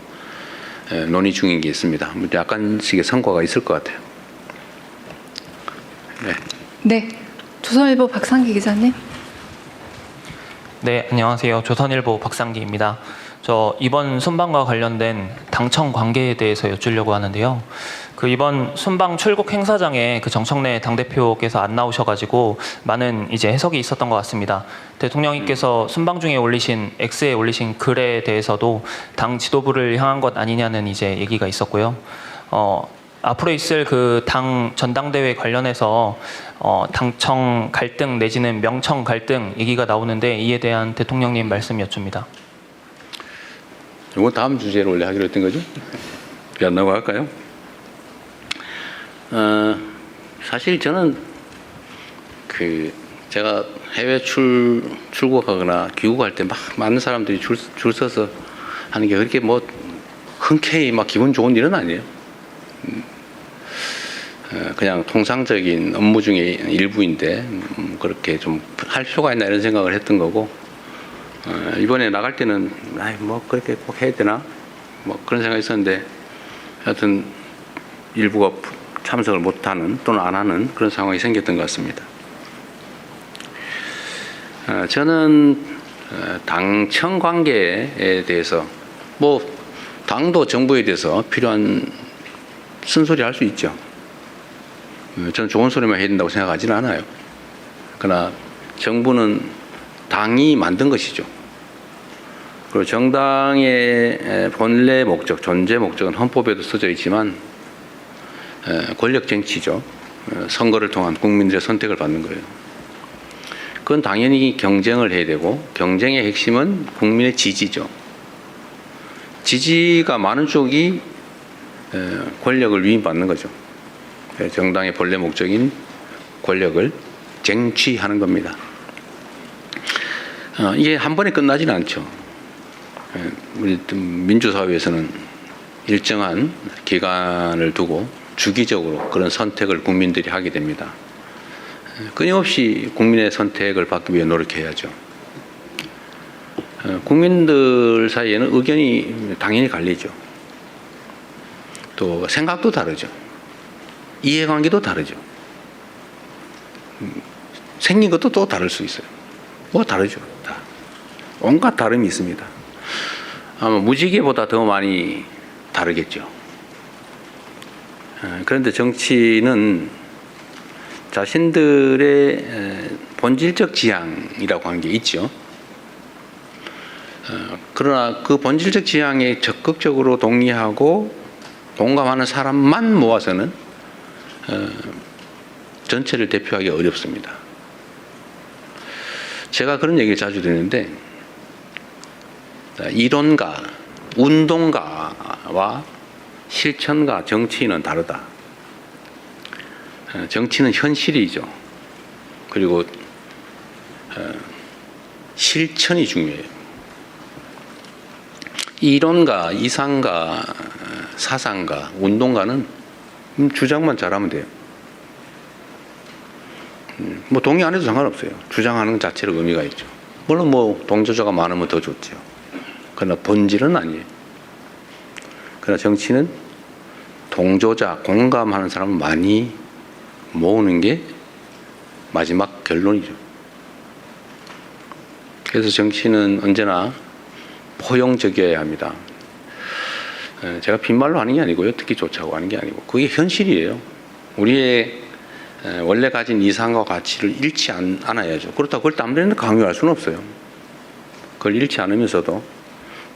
논의 중인 게 있습니다. 약간씩의 성과가 있을 것 같아요. 네. 네, 조선일보 박상기 기자님. 네, 안녕하세요. 조선일보 박상기입니다. 저 이번 순방과 관련된 당청 관계에 대해서 여쭈려고 하는데요. 그 이번 순방 출국 행사장에 그 정청래 당대표께서 안 나오셔가지고 많은 이제 해석이 있었던 것 같습니다. 대통령님께서 순방 중에 올리신 X에 올리신 글에 대해서도 당 지도부를 향한 것 아니냐는 이제 얘기가 있었고요. 앞으로 있을 그 당 전당대회 관련해서 당청 갈등 내지는 명청 갈등 얘기가 나오는데 이에 대한 대통령님 말씀 여쭙니다. 이거 다음 주제로 원래 하기로 했던 거죠? 안 나고 할까요? 사실 저는 제가 해외 출국하거나 귀국할 때 막 많은 사람들이 줄 서서 하는 게 그렇게 뭐 흔쾌히 막 기분 좋은 일은 아니에요. 그냥 통상적인 업무 중에 일부인데 그렇게 좀 할 필요가 있나 이런 생각을 했던 거고, 이번에 나갈 때는 뭐 그렇게 꼭 해야 되나 뭐 그런 생각이 있었는데 하여튼 일부가 참석을 못하는 또는 안 하는 그런 상황이 생겼던 것 같습니다. 저는 당청 관계에 대해서 뭐 당도 정부에 대해서 필요한 쓴소리 할 수 있죠. 저는 좋은 소리만 해야 된다고 생각하지는 않아요. 그러나 정부는 당이 만든 것이죠. 그리고 정당의 본래 목적, 존재 목적은 헌법에도 써져 있지만 권력 정치죠. 선거를 통한 국민들의 선택을 받는 거예요. 그건 당연히 경쟁을 해야 되고, 경쟁의 핵심은 국민의 지지죠. 지지가 많은 쪽이 권력을 위임받는 거죠. 정당의 본래 목적인 권력을 쟁취하는 겁니다. 이게 한 번에 끝나지는 않죠. 우리 민주사회에서는 일정한 기간을 두고 주기적으로 그런 선택을 국민들이 하게 됩니다. 끊임없이 국민의 선택을 받기 위해 노력해야죠. 국민들 사이에는 의견이 당연히 갈리죠. 또 생각도 다르죠. 이해관계도 다르죠. 생긴 것도 또 다를 수 있어요. 뭐 다르죠. 다. 온갖 다름이 있습니다. 아마 무지개보다 더 많이 다르겠죠. 그런데 정치는 자신들의 본질적 지향이라고 하는 게 있죠. 그러나 그 본질적 지향에 적극적으로 동의하고 공감하는 사람만 모아서는 전체를 대표하기 어렵습니다. 제가 그런 얘기를 자주 드리는데, 이론가, 운동가와 실천가, 정치인은 다르다. 정치는 현실이죠. 그리고 실천이 중요해요. 이론가, 이상가, 사상가, 운동가는 주장만 잘하면 돼요. 뭐 동의 안 해도 상관없어요. 주장하는 것 자체로 의미가 있죠. 물론 뭐 동조자가 많으면 더 좋죠. 그러나 본질은 아니에요. 그러나 정치는 동조자, 공감하는 사람을 많이 모으는 게 마지막 결론이죠. 그래서 정치는 언제나 포용적이어야 합니다. 제가 빈말로 하는 게 아니고요. 듣기 좋자고 하는 게 아니고, 그게 현실이에요. 우리의 원래 가진 이상과 가치를 잃지 않아야죠. 그렇다고 그걸 땀내는 강요할 수는 없어요. 그걸 잃지 않으면서도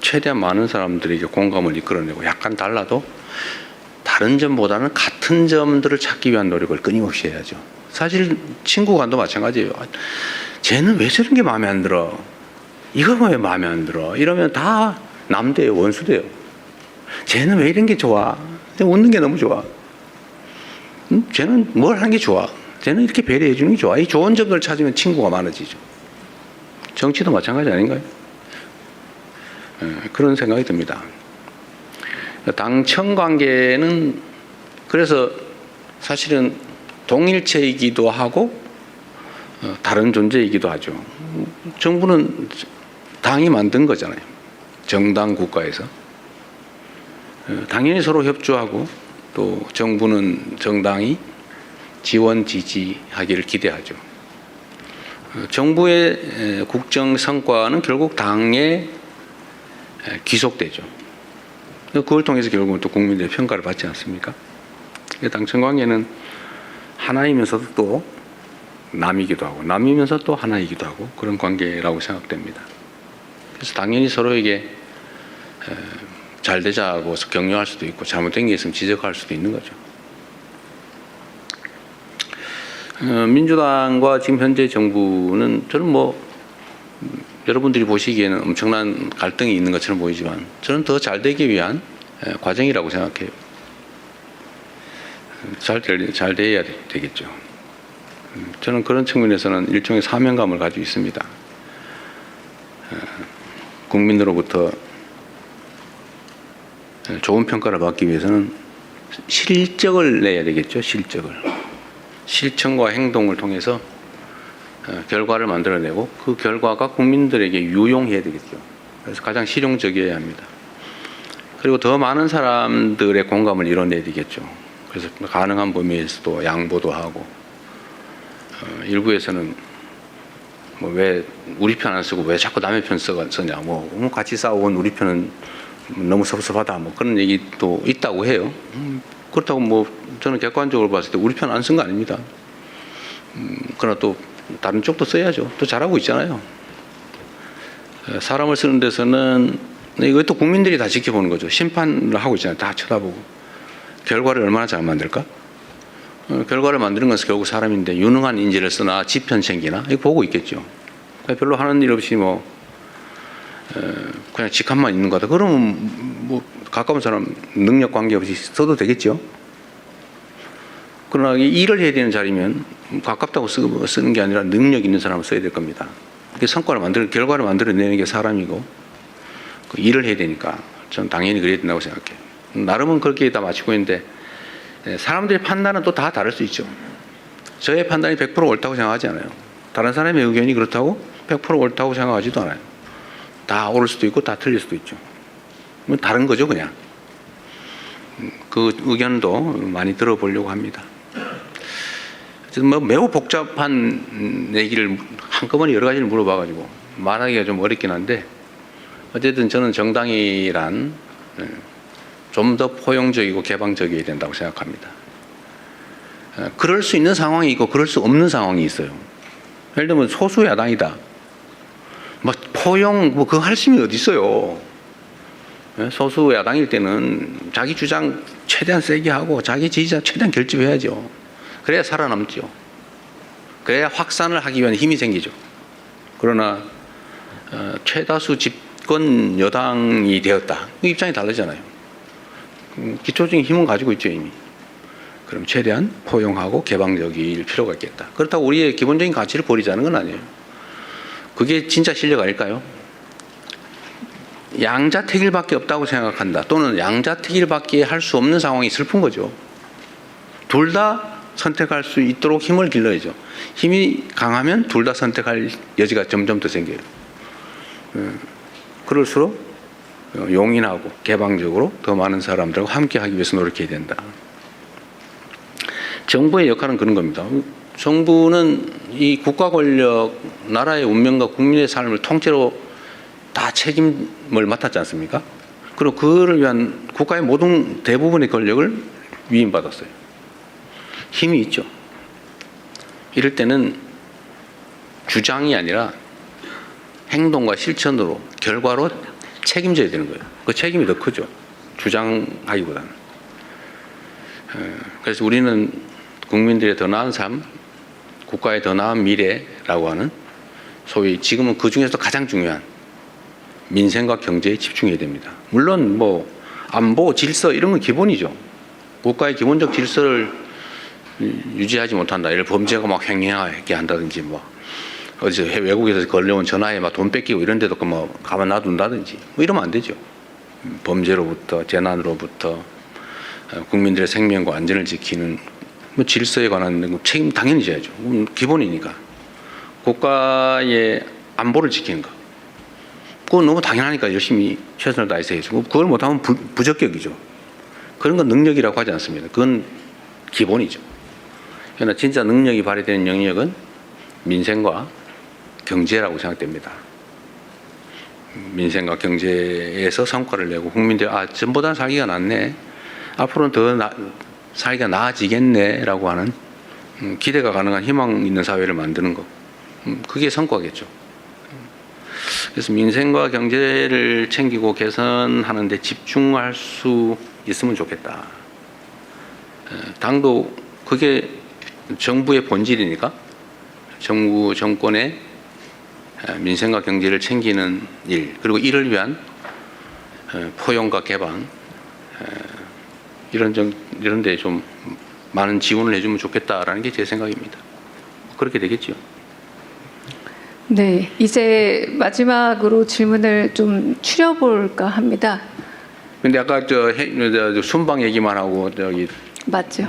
최대한 많은 사람들에게 공감을 이끌어내고, 약간 달라도 다른 점보다는 같은 점들을 찾기 위한 노력을 끊임없이 해야죠. 사실 친구 간도 마찬가지예요. 쟤는 왜 저런 게 마음에 안 들어? 이거 왜 마음에 안 들어? 이러면 다 남대요, 원수대요. 쟤는 왜 이런 게 좋아? 웃는 게 너무 좋아. 쟤는 뭘 하는 게 좋아? 쟤는 이렇게 배려해 주는 게 좋아. 이 좋은 점들을 찾으면 친구가 많아지죠. 정치도 마찬가지 아닌가요? 그런 생각이 듭니다. 당청 관계는 그래서 사실은 동일체이기도 하고 다른 존재이기도 하죠. 정부는 당이 만든 거잖아요. 정당 국가에서. 당연히 서로 협조하고, 또 정부는 정당이 지원 지지하기를 기대하죠. 정부의 국정 성과는 결국 당의 귀속되죠. 그걸 통해서 결국은 또 국민들의 평가를 받지 않습니까? 당청 관계는 하나이면서도 또 남이기도 하고 남이면서 또 하나이기도 하고 그런 관계라고 생각됩니다. 그래서 당연히 서로에게 잘 되자고 격려할 수도 있고 잘못된 게 있으면 지적할 수도 있는 거죠. 민주당과 지금 현재 정부는 저는 뭐 여러분들이 보시기에는 엄청난 갈등이 있는 것처럼 보이지만 저는 더 잘 되기 위한 과정이라고 생각해요. 잘 돼야 되겠죠. 저는 그런 측면에서는 일종의 사명감을 가지고 있습니다. 국민으로부터 좋은 평가를 받기 위해서는 실적을 내야 되겠죠. 실천과 행동을 통해서 결과를 만들어내고 그 결과가 국민들에게 유용해야 되겠죠. 그래서 가장 실용적이어야 합니다. 그리고 더 많은 사람들의 공감을 이뤄내야 되겠죠. 그래서 가능한 범위에서도 양보도 하고 일부에서는 뭐 왜 우리 편 안 쓰고 왜 자꾸 남의 편 쓰냐 뭐 같이 싸우고 우리 편은 너무 섭섭하다 뭐 그런 얘기도 있다고 해요. 그렇다고 뭐 저는 객관적으로 봤을 때 우리 편 안 쓴 거 아닙니다. 그러나 또 다른 쪽도 써야죠. 또 잘하고 있잖아요. 사람을 쓰는 데서는 이것도 국민들이 다 지켜보는 거죠. 심판을 하고 있잖아요. 다 쳐다보고 결과를 얼마나 잘 만들까? 결과를 만드는 것은 결국 사람인데 유능한 인재를 쓰나 지편 챙기나 이거 보고 있겠죠. 별로 하는 일 없이 뭐 그냥 직함만 있는 거다. 그러면 뭐 가까운 사람 능력 관계없이 써도 되겠죠. 그러나 일을 해야 되는 자리면 가깝다고 쓰는 게 아니라 능력 있는 사람을 써야 될 겁니다. 결과를 만들어내는 게 사람이고 그 일을 해야 되니까 저는 당연히 그래야 된다고 생각해요. 나름은 그렇게 다 맞추고 있는데 사람들의 판단은 또 다 다를 수 있죠. 저의 판단이 100% 옳다고 생각하지 않아요. 다른 사람의 의견이 그렇다고 100% 옳다고 생각하지도 않아요. 다 옳을 수도 있고 다 틀릴 수도 있죠. 다른 거죠 그냥. 그 의견도 많이 들어보려고 합니다. 뭐 매우 복잡한 얘기를 한꺼번에 여러 가지를 물어봐가지고 말하기가 좀 어렵긴 한데 어쨌든 저는 정당이란 좀 더 포용적이고 개방적이어야 된다고 생각합니다. 그럴 수 있는 상황이 있고 그럴 수 없는 상황이 있어요. 예를 들면 소수 야당이다. 뭐 포용 뭐 그거 할 힘이 어디 있어요. 소수 야당일 때는 자기 주장 최대한 세게 하고 자기 지지자 최대한 결집해야죠. 그래야 살아남죠. 그래야 확산을 하기 위한 힘이 생기죠. 그러나 최다수 집권 여당이 되었다. 입장이 다르잖아요. 기초적인 힘은 가지고 있죠 이미. 그럼 최대한 포용하고 개방적일 필요가 있겠다. 그렇다고 우리의 기본적인 가치를 버리자는 건 아니에요. 그게 진짜 실력 아닐까요? 양자택일밖에 없다고 생각한다. 또는 양자택일밖에 할 수 없는 상황이 슬픈 거죠. 둘 다 선택할 수 있도록 힘을 길러야죠. 힘이 강하면 둘 다 선택할 여지가 점점 더 생겨요. 그럴수록 용인하고 개방적으로 더 많은 사람들과 함께 하기 위해서 노력해야 된다. 정부의 역할은 그런 겁니다. 정부는 이 국가 권력, 나라의 운명과 국민의 삶을 통째로 다 책임을 맡았지 않습니까? 그리고 그를 위한 국가의 모든 대부분의 권력을 위임받았어요. 힘이 있죠. 이럴 때는 주장이 아니라 행동과 실천으로 결과로 책임져야 되는 거예요. 그 책임이 더 크죠. 주장하기보다는. 그래서 우리는 국민들의 더 나은 삶, 국가의 더 나은 미래라고 하는 소위 지금은 그 중에서도 가장 중요한 민생과 경제에 집중해야 됩니다. 물론 뭐 안보, 질서 이런 건 기본이죠. 국가의 기본적 질서를 유지하지 못한다. 예를 들어 범죄가 막 횡행하게 한다든지 뭐 어디서 외국에서 걸려온 전화에 막 돈 뺏기고 이런 데도 뭐 가만 놔둔다든지 뭐 이러면 안 되죠. 범죄로부터 재난으로부터 국민들의 생명과 안전을 지키는 뭐 질서에 관한 책임 당연히 져야죠. 기본이니까. 국가의 안보를 지키는 거. 그건 너무 당연하니까 열심히 최선을 다해서 해야죠. 그걸 못하면 부적격이죠. 그런 건 능력이라고 하지 않습니다. 그건 기본이죠. 그러나 진짜 능력이 발휘되는 영역은 민생과 경제라고 생각됩니다. 민생과 경제에서 성과를 내고 국민들 전보다 살기가 낫네. 앞으로는 더 살기가 나아지겠네라고 하는 기대가 가능한 희망 있는 사회를 만드는 것. 그게 성과겠죠. 그래서 민생과 경제를 챙기고 개선하는 데 집중할 수 있으면 좋겠다. 당도 그게 정부의 본질이니까 정권의 민생과 경제를 챙기는 일, 그리고 이를 위한 포용과 개방, 이런 데 좀 많은 지원을 해주면 좋겠다라는 게 제 생각입니다. 그렇게 되겠죠. 네, 이제 마지막으로 질문을 좀 추려볼까 합니다. 근데 아까 저 순방 얘기만 하고 저기 맞죠?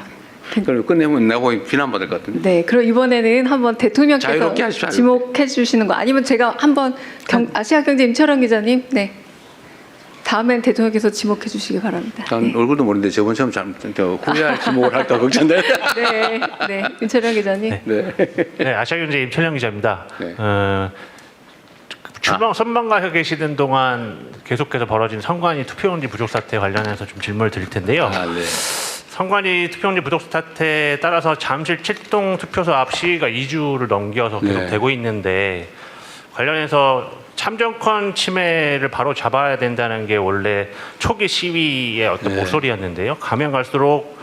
그걸 끝내면 내가 비난받을 것 같은데. 네, 그럼 이번에는 한번 대통령께서 자유롭게 하십시오. 지목해 주시는 거 아니면 제가 한번 아시아경제 임철원 기자님, 네, 다음엔 대통령께서 지목해 주시기 바랍니다. 난 얼굴도 모르는데 저번처럼 후회할 지목을 할까 걱정돼. 네, 네, 임철원 기자님. 네. 네, 아시아경제 임철영 기자입니다. 네. 선방가 계시던 동안 계속해서 벌어진 선관위 투표용지 부족 사태 관련해서 좀 질문을 드릴 텐데요. 네. 선관위 투표용지 부족 사태에 따라서 잠실 7동 투표소 앞 시위가 2주를 넘겨서 계속 네. 되고 있는데 관련해서 참정권 침해를 바로 잡아야 된다는 게 원래 초기 시위의 어떤 네. 목소리였는데요. 가면 갈수록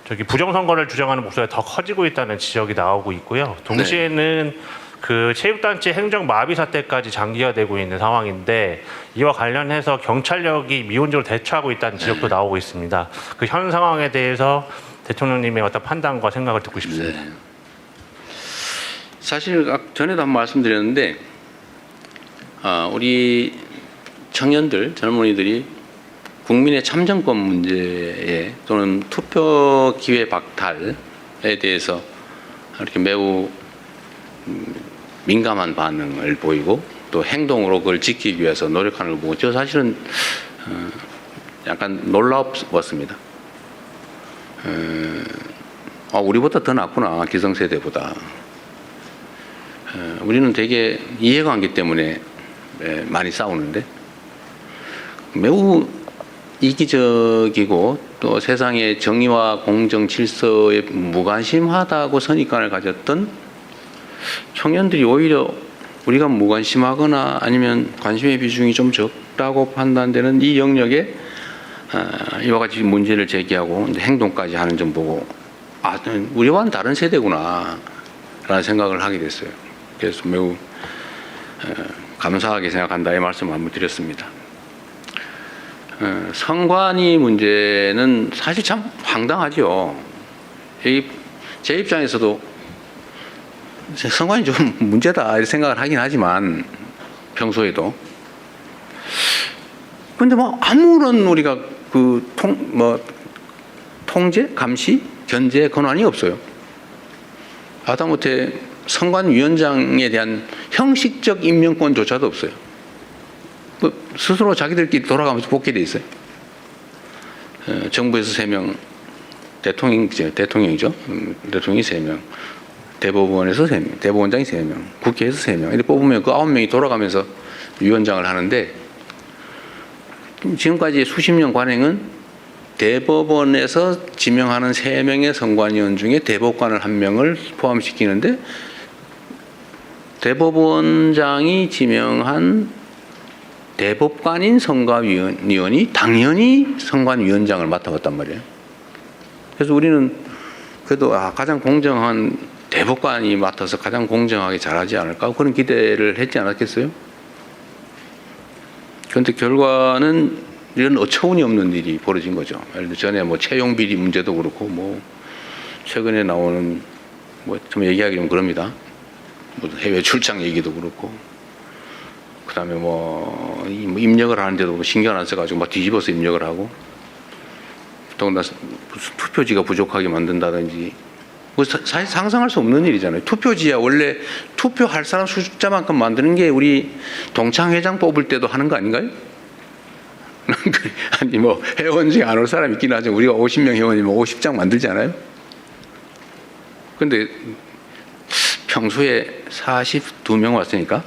저기 부정선거를 주장하는 목소리가 더 커지고 있다는 지적이 나오고 있고요. 동시에는 그 체육단체 행정 마비 사태까지 장기화 되고 있는 상황인데 이와 관련해서 경찰력이 미온적으로 대처하고 있다는 지적도 나오고 있습니다. 그 현 상황에 대해서 대통령님의 어떤 판단과 생각을 듣고 싶습니다. 네. 사실 전에도 한번 말씀드렸는데 우리 청년들, 젊은이들이 국민의 참정권 문제에 또는 투표 기회 박탈에 대해서 이렇게 매우 민감한 반응을 보이고 또 행동으로 그걸 지키기 위해서 노력하는 걸 보고 저 사실은 약간 놀라웠습니다. 우리보다 더 낫구나, 기성세대보다. 우리는 되게 이해관계 때문에 많이 싸우는데 매우 이기적이고 또 세상의 정의와 공정 질서에 무관심하다고 선입관을 가졌던 청년들이 오히려 우리가 무관심하거나 아니면 관심의 비중이 좀 적다고 판단되는 이 영역에 이와 같이 문제를 제기하고 행동까지 하는 점 보고 우리와는 다른 세대구나 라는 생각을 하게 됐어요. 그래서 매우 감사하게 생각한다 이 말씀을 한번 드렸습니다. 선관위 문제는 사실 참 황당하죠. 제 입장에서도 선관위 좀 문제다 이렇게 생각을 하긴 하지만 평소에도 근데 뭐 아무런 우리가 그 통제, 감시, 견제 권한이 없어요. 하다못해 선관위원장에 대한 형식적 임명권조차도 없어요. 스스로 자기들끼리 돌아가면서 뽑게 돼 있어요. 정부에서 3명, 대통령이죠. 대통령이 3명, 대법원에서 3명, 대법원장이 3명, 국회에서 3명. 이렇게 뽑으면 그 9명이 돌아가면서 위원장을 하는데 지금까지 수십 년 관행은 대법원에서 지명하는 3명의 선관위원 중에 대법관을 1명을 포함시키는데 대법원장이 지명한 대법관인 선관위원이 당연히 선관위원장을 맡아봤단 말이에요. 그래서 우리는 그래도 가장 공정한 대법관이 맡아서 가장 공정하게 잘하지 않을까 그런 기대를 했지 않았겠어요? 그런데 결과는 이런 어처구니 없는 일이 벌어진 거죠. 예를 들어 전에 뭐 채용 비리 문제도 그렇고 뭐 최근에 나오는 뭐 좀 얘기하기 좀 그럽니다. 뭐 해외 출장 얘기도 그렇고 그다음에 뭐 입력을 하는데도 신경 안 써가지고 막 뒤집어서 입력을 하고 더군다나 무슨 투표지가 부족하게 만든다든지 뭐 사실 상상할 수 없는 일이잖아요. 투표지야 원래 투표할 사람 숫자만큼 만드는 게 우리 동창회장 뽑을 때도 하는 거 아닌가요? 아니 뭐 회원 중에 안 올 사람 있긴 하죠. 우리가 50명 회원이면 50장 만들지 않아요? 근데 평소에 42명 왔으니까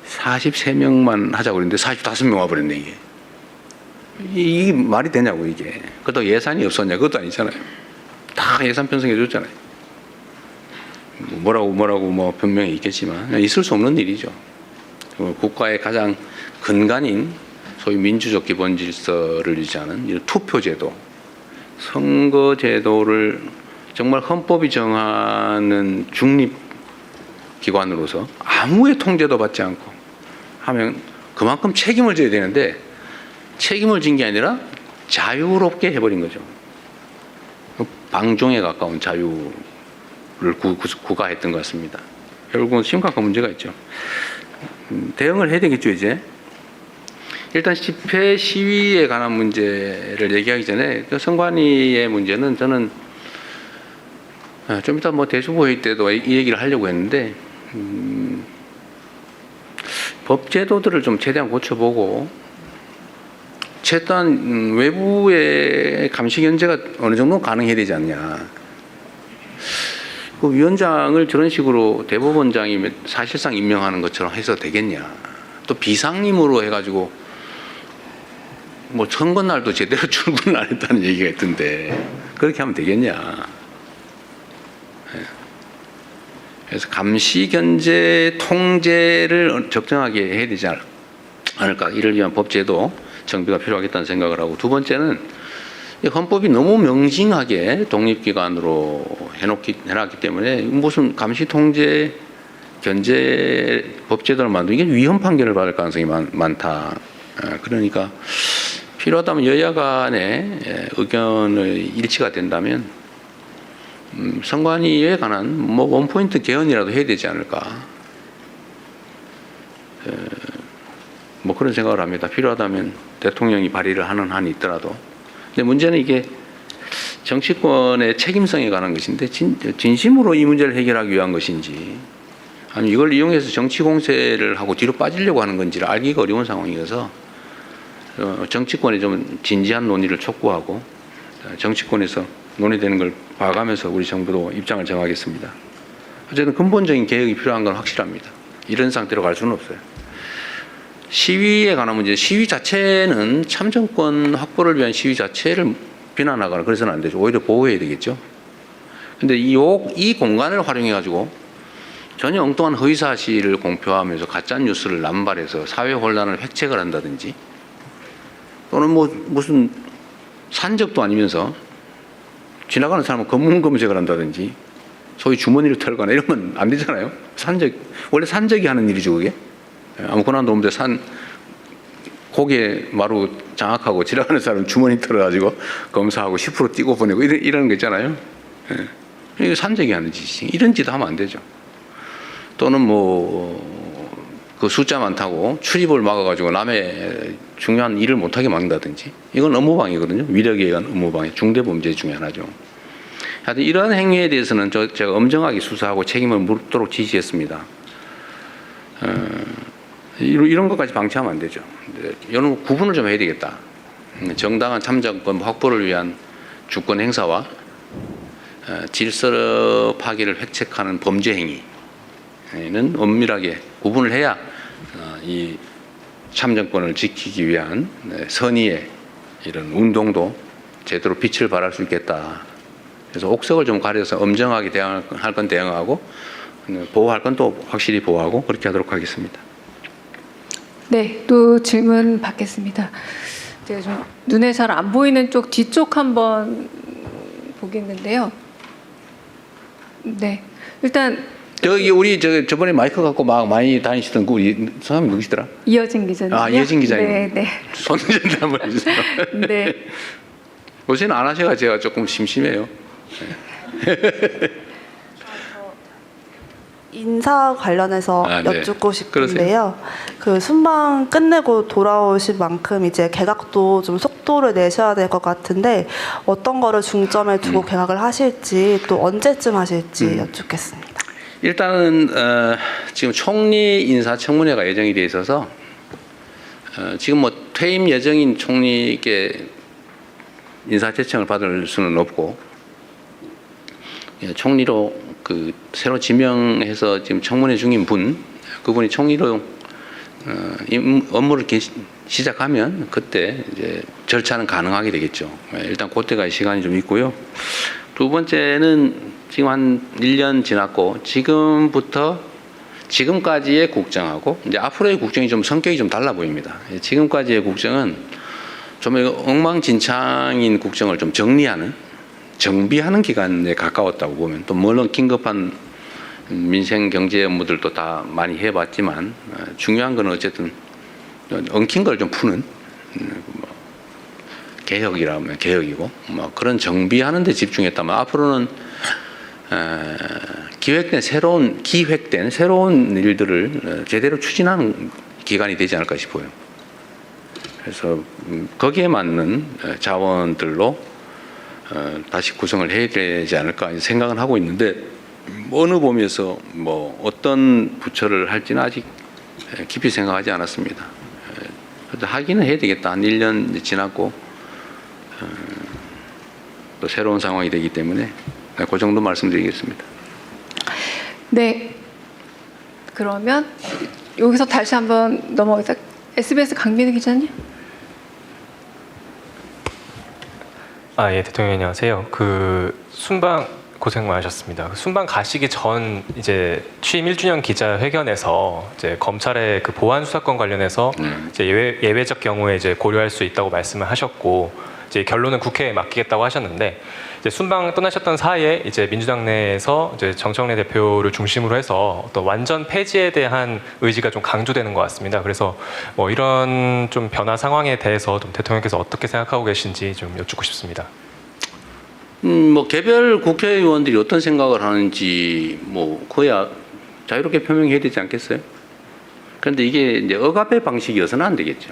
43명만 하자고 그랬는데 45명 와버렸네 이게. 이게 말이 되냐고 이게. 그것도 예산이 없었냐 그것도 아니잖아요. 다 예산 편성해 줬잖아요. 뭐라고 뭐 변명이 있겠지만 있을 수 없는 일이죠. 국가의 가장 근간인 소위 민주적 기본 질서를 유지하는 이런 투표제도, 선거제도를 정말 헌법이 정하는 중립기관으로서 아무의 통제도 받지 않고 하면 그만큼 책임을 져야 되는데 책임을 진 게 아니라 자유롭게 해버린 거죠. 방종에 가까운 자유를 구가했던 것 같습니다. 결국은 심각한 문제가 있죠. 대응을 해야 되겠죠 이제. 일단 집회 시위에 관한 문제를 얘기하기 전에 선관위의 문제는 저는 좀 이따 뭐 대수부회의 때도 이 얘기를 하려고 했는데 법 제도들을 좀 최대한 고쳐보고 최소한 외부의 감시 견제가 어느 정도 가능해야 되지 않냐. 그 위원장을 저런 식으로 대법원장이 사실상 임명하는 것처럼 해서 되겠냐. 또 비상임으로 해가지고 뭐 선거날도 제대로 출근을 안 했다는 얘기가 있던데 그렇게 하면 되겠냐. 그래서 감시 견제 통제를 적정하게 해야 되지 않을까. 이를 위한 법제도 정비가 필요하겠다는 생각을 하고, 두 번째는 헌법이 너무 명징하게 독립기관으로 해놨기 때문에 무슨 감시 통제 견제 법제도를 만들기 위헌 판결을 받을 가능성이 많다. 그러니까 필요하다면 여야 간의 의견의 일치가 된다면 선관위에 관한 뭐 원포인트 개헌이라도 해야 되지 않을까. 뭐 그런 생각을 합니다. 필요하다면 대통령이 발의를 하는 한이 있더라도. 근데 문제는 이게 정치권의 책임성에 관한 것인데 진심으로 이 문제를 해결하기 위한 것인지 아니면 이걸 이용해서 정치 공세를 하고 뒤로 빠지려고 하는 건지를 알기가 어려운 상황이어서 정치권에 좀 진지한 논의를 촉구하고 정치권에서 논의되는 걸 봐가면서 우리 정부도 입장을 정하겠습니다. 어쨌든 근본적인 개혁이 필요한 건 확실합니다. 이런 상태로 갈 수는 없어요. 시위에 관한 문제, 시위 자체는 참정권 확보를 위한 시위 자체를 비난하거나 그래서는 안 되죠. 오히려 보호해야 되겠죠. 근데 이 공간을 활용해가지고 전혀 엉뚱한 허위사실을 공표하면서 가짜뉴스를 남발해서 사회 혼란을 획책을 한다든지 또는 뭐 무슨 산적도 아니면서 지나가는 사람은 검문검색을 한다든지 소위 주머니를 털거나 이러면 안 되잖아요. 원래 산적이 하는 일이죠, 그게. 아무거나 놓으면 고개 마루 장악하고 지나가는 사람 주머니 털어가지고 검사하고 10% 띄고 보내고 이러는 거 있잖아요. 이게 산적이 하는 짓이지. 이런 짓 하면 안 되죠. 또는 그 숫자 많다고 출입을 막아가지고 남의 중요한 일을 못하게 막는다든지 이건 업무방해거든요. 위력에 의한 업무방해, 중대범죄 중에 하나죠. 하여튼 이런 행위에 대해서는 제가 엄정하게 수사하고 책임을 묻도록 지시했습니다. 이런 것까지 방치하면 안 되죠. 이런 구분을 좀 해야 되겠다. 정당한 참정권 확보를 위한 주권 행사와 질서 파괴를 획책하는 범죄 행위는 엄밀하게 구분을 해야 이 참정권을 지키기 위한 선의의 이런 운동도 제대로 빛을 발할 수 있겠다. 그래서 옥석을 좀 가려서 엄정하게 대응할 건 대응하고 보호할 건 또 확실히 보호하고 그렇게 하도록 하겠습니다. 네, 또 질문 받겠습니다. 제가 좀 눈에 잘 안 보이는 쪽 뒤쪽 한번 보겠는데요. 네, 일단 우리 저번에 마이크 갖고 막 많이 다니시던 그 사람이 누구시더라? 이어진 기자님. 이어진 기자님. 네, 네. 손 좀 한번 해주세요. 네. 요새는 안 하셔가 제가 조금 심심해요. 인사 관련해서 네. 여쭙고 싶은데요. 그 순방 끝내고 돌아오신 만큼 이제 개각도 좀 속도를 내셔야 될 것 같은데 어떤 거를 중점에 두고 개각을 하실지 또 언제쯤 하실지 여쭙겠습니다. 일단은 지금 총리 인사청문회가 예정이 돼 있어서 지금 뭐 퇴임 예정인 총리께 인사 제청을 받을 수는 없고 총리로 그 새로 지명해서 지금 청문회 중인 그분이 총리로 업무를 시작하면 그때 이제 절차는 가능하게 되겠죠. 일단 그때가 시간이 좀 있고요. 두 번째는 지금 한 1년 지났고 지금부터 지금까지의 국정하고 이제 앞으로의 국정이 좀 성격이 좀 달라 보입니다. 지금까지의 국정은 좀 엉망진창인 국정을 좀 정리하는, 정비하는 기간에 가까웠다고 보면, 또 물론 긴급한 민생 경제 업무들도 다 많이 해봤지만 중요한 건 어쨌든 엉킨 걸 좀 푸는 개혁이라면 개혁이고 그런 정비하는 데 집중했다면 앞으로는 기획된 새로운 일들을 제대로 추진하는 기간이 되지 않을까 싶어요. 그래서 거기에 맞는 자원들로 다시 구성을 해야 되지 않을까 생각은 하고 있는데 어느 범위에서 어떤 부처를 할지는 아직 깊이 생각하지 않았습니다. 하기는 해야 되겠다. 한 1년 지났고 또 새로운 상황이 되기 때문에 그 정도 말씀드리겠습니다. 네. 그러면 여기서 다시 한번 넘어가서 SBS 강민우 기자님. 예, 대통령 안녕하세요. 순방 고생 많으셨습니다. 순방 가시기 전 이제 취임 1주년 기자회견에서 이제 검찰의 보안 수사권 관련해서 이제 예외적 경우에 이제 고려할 수 있다고 말씀을 하셨고 이제 결론은 국회에 맡기겠다고 하셨는데 이제 순방 떠나셨던 사이에 이제 민주당 내에서 이제 정청래 대표를 중심으로 해서 어떤 완전 폐지에 대한 의지가 좀 강조되는 것 같습니다. 그래서 이런 좀 변화 상황에 대해서 좀 대통령께서 어떻게 생각하고 계신지 좀 여쭙고 싶습니다. 개별 국회의원들이 어떤 생각을 하는지 그야 자유롭게 표명해야 되지 않겠어요? 그런데 이게 이제 억압의 방식이어서는 안 되겠죠.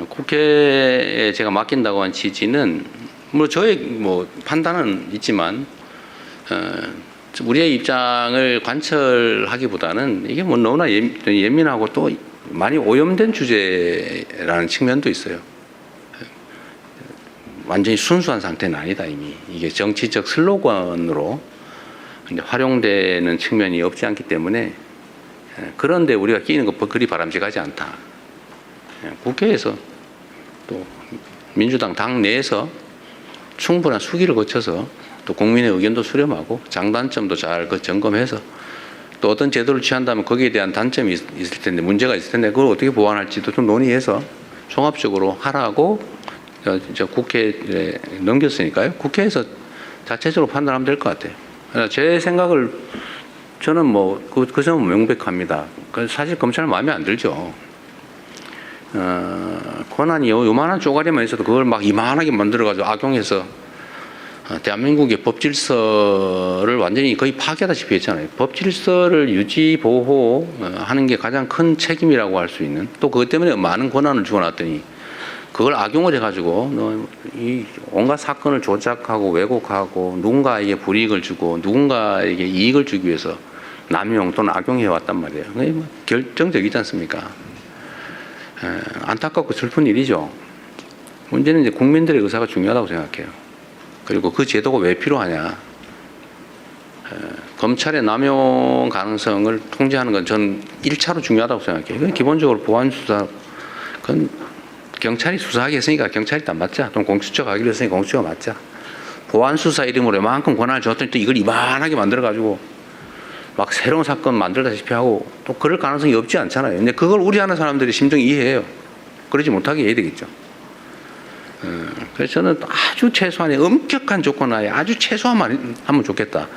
국회에 제가 맡긴다고 한 취지는 저의 판단은 있지만 우리의 입장을 관철하기보다는 이게 너무나 예민하고 또 많이 오염된 주제라는 측면도 있어요. 완전히 순수한 상태는 아니다 이미. 이게 정치적 슬로건으로 이제 활용되는 측면이 없지 않기 때문에 그런데 우리가 끼는 거 그리 바람직하지 않다. 국회에서 또 민주당 당 내에서 충분한 수기를 거쳐서 또 국민의 의견도 수렴하고 장단점도 잘 점검해서 또 어떤 제도를 취한다면 거기에 대한 단점이 있을 텐데 문제가 있을 텐데 그걸 어떻게 보완할지도 좀 논의해서 종합적으로 하라고 국회에 넘겼으니까요. 국회에서 자체적으로 판단하면 될 것 같아요. 제 생각을 저는 그 점은 명백합니다. 사실 검찰은 마음에 안 들죠. 권한이 요만한 쪼가리만 있어도 그걸 막 이만하게 만들어가지고 악용해서 대한민국의 법질서를 완전히 거의 파괴하다시피 했잖아요. 법질서를 유지, 보호하는 게 가장 큰 책임이라고 할 수 있는 또 그것 때문에 많은 권한을 주어놨더니 그걸 악용을 해가지고 이 온갖 사건을 조작하고 왜곡하고 누군가에게 불이익을 주고 누군가에게 이익을 주기 위해서 남용 또는 악용해 왔단 말이에요. 그게 결정적이지 않습니까? 안타깝고 슬픈 일이죠. 문제는 이제 국민들의 의사가 중요하다고 생각해요. 그리고 그 제도가 왜 필요하냐? 검찰의 남용 가능성을 통제하는 건 전 1차로 중요하다고 생각해요. 그건 기본적으로 보안 수사, 그건 경찰이 수사하게 했으니까 경찰이 다 맞자. 또 공수처가 하기로 했으니까 공수처가 맞자. 보안 수사 이름으로 이만큼 권한을 줬더니 또 이걸 이만하게 만들어가지고 막 새로운 사건 만들다시피 하고 또 그럴 가능성이 없지 않잖아요. 근데 그걸 우려하는 사람들이 심정이 이해해요. 그러지 못하게 해야 되겠죠. 그래서 저는 아주 최소한의 엄격한 조건 하에 아주 최소한만 하면 좋겠다.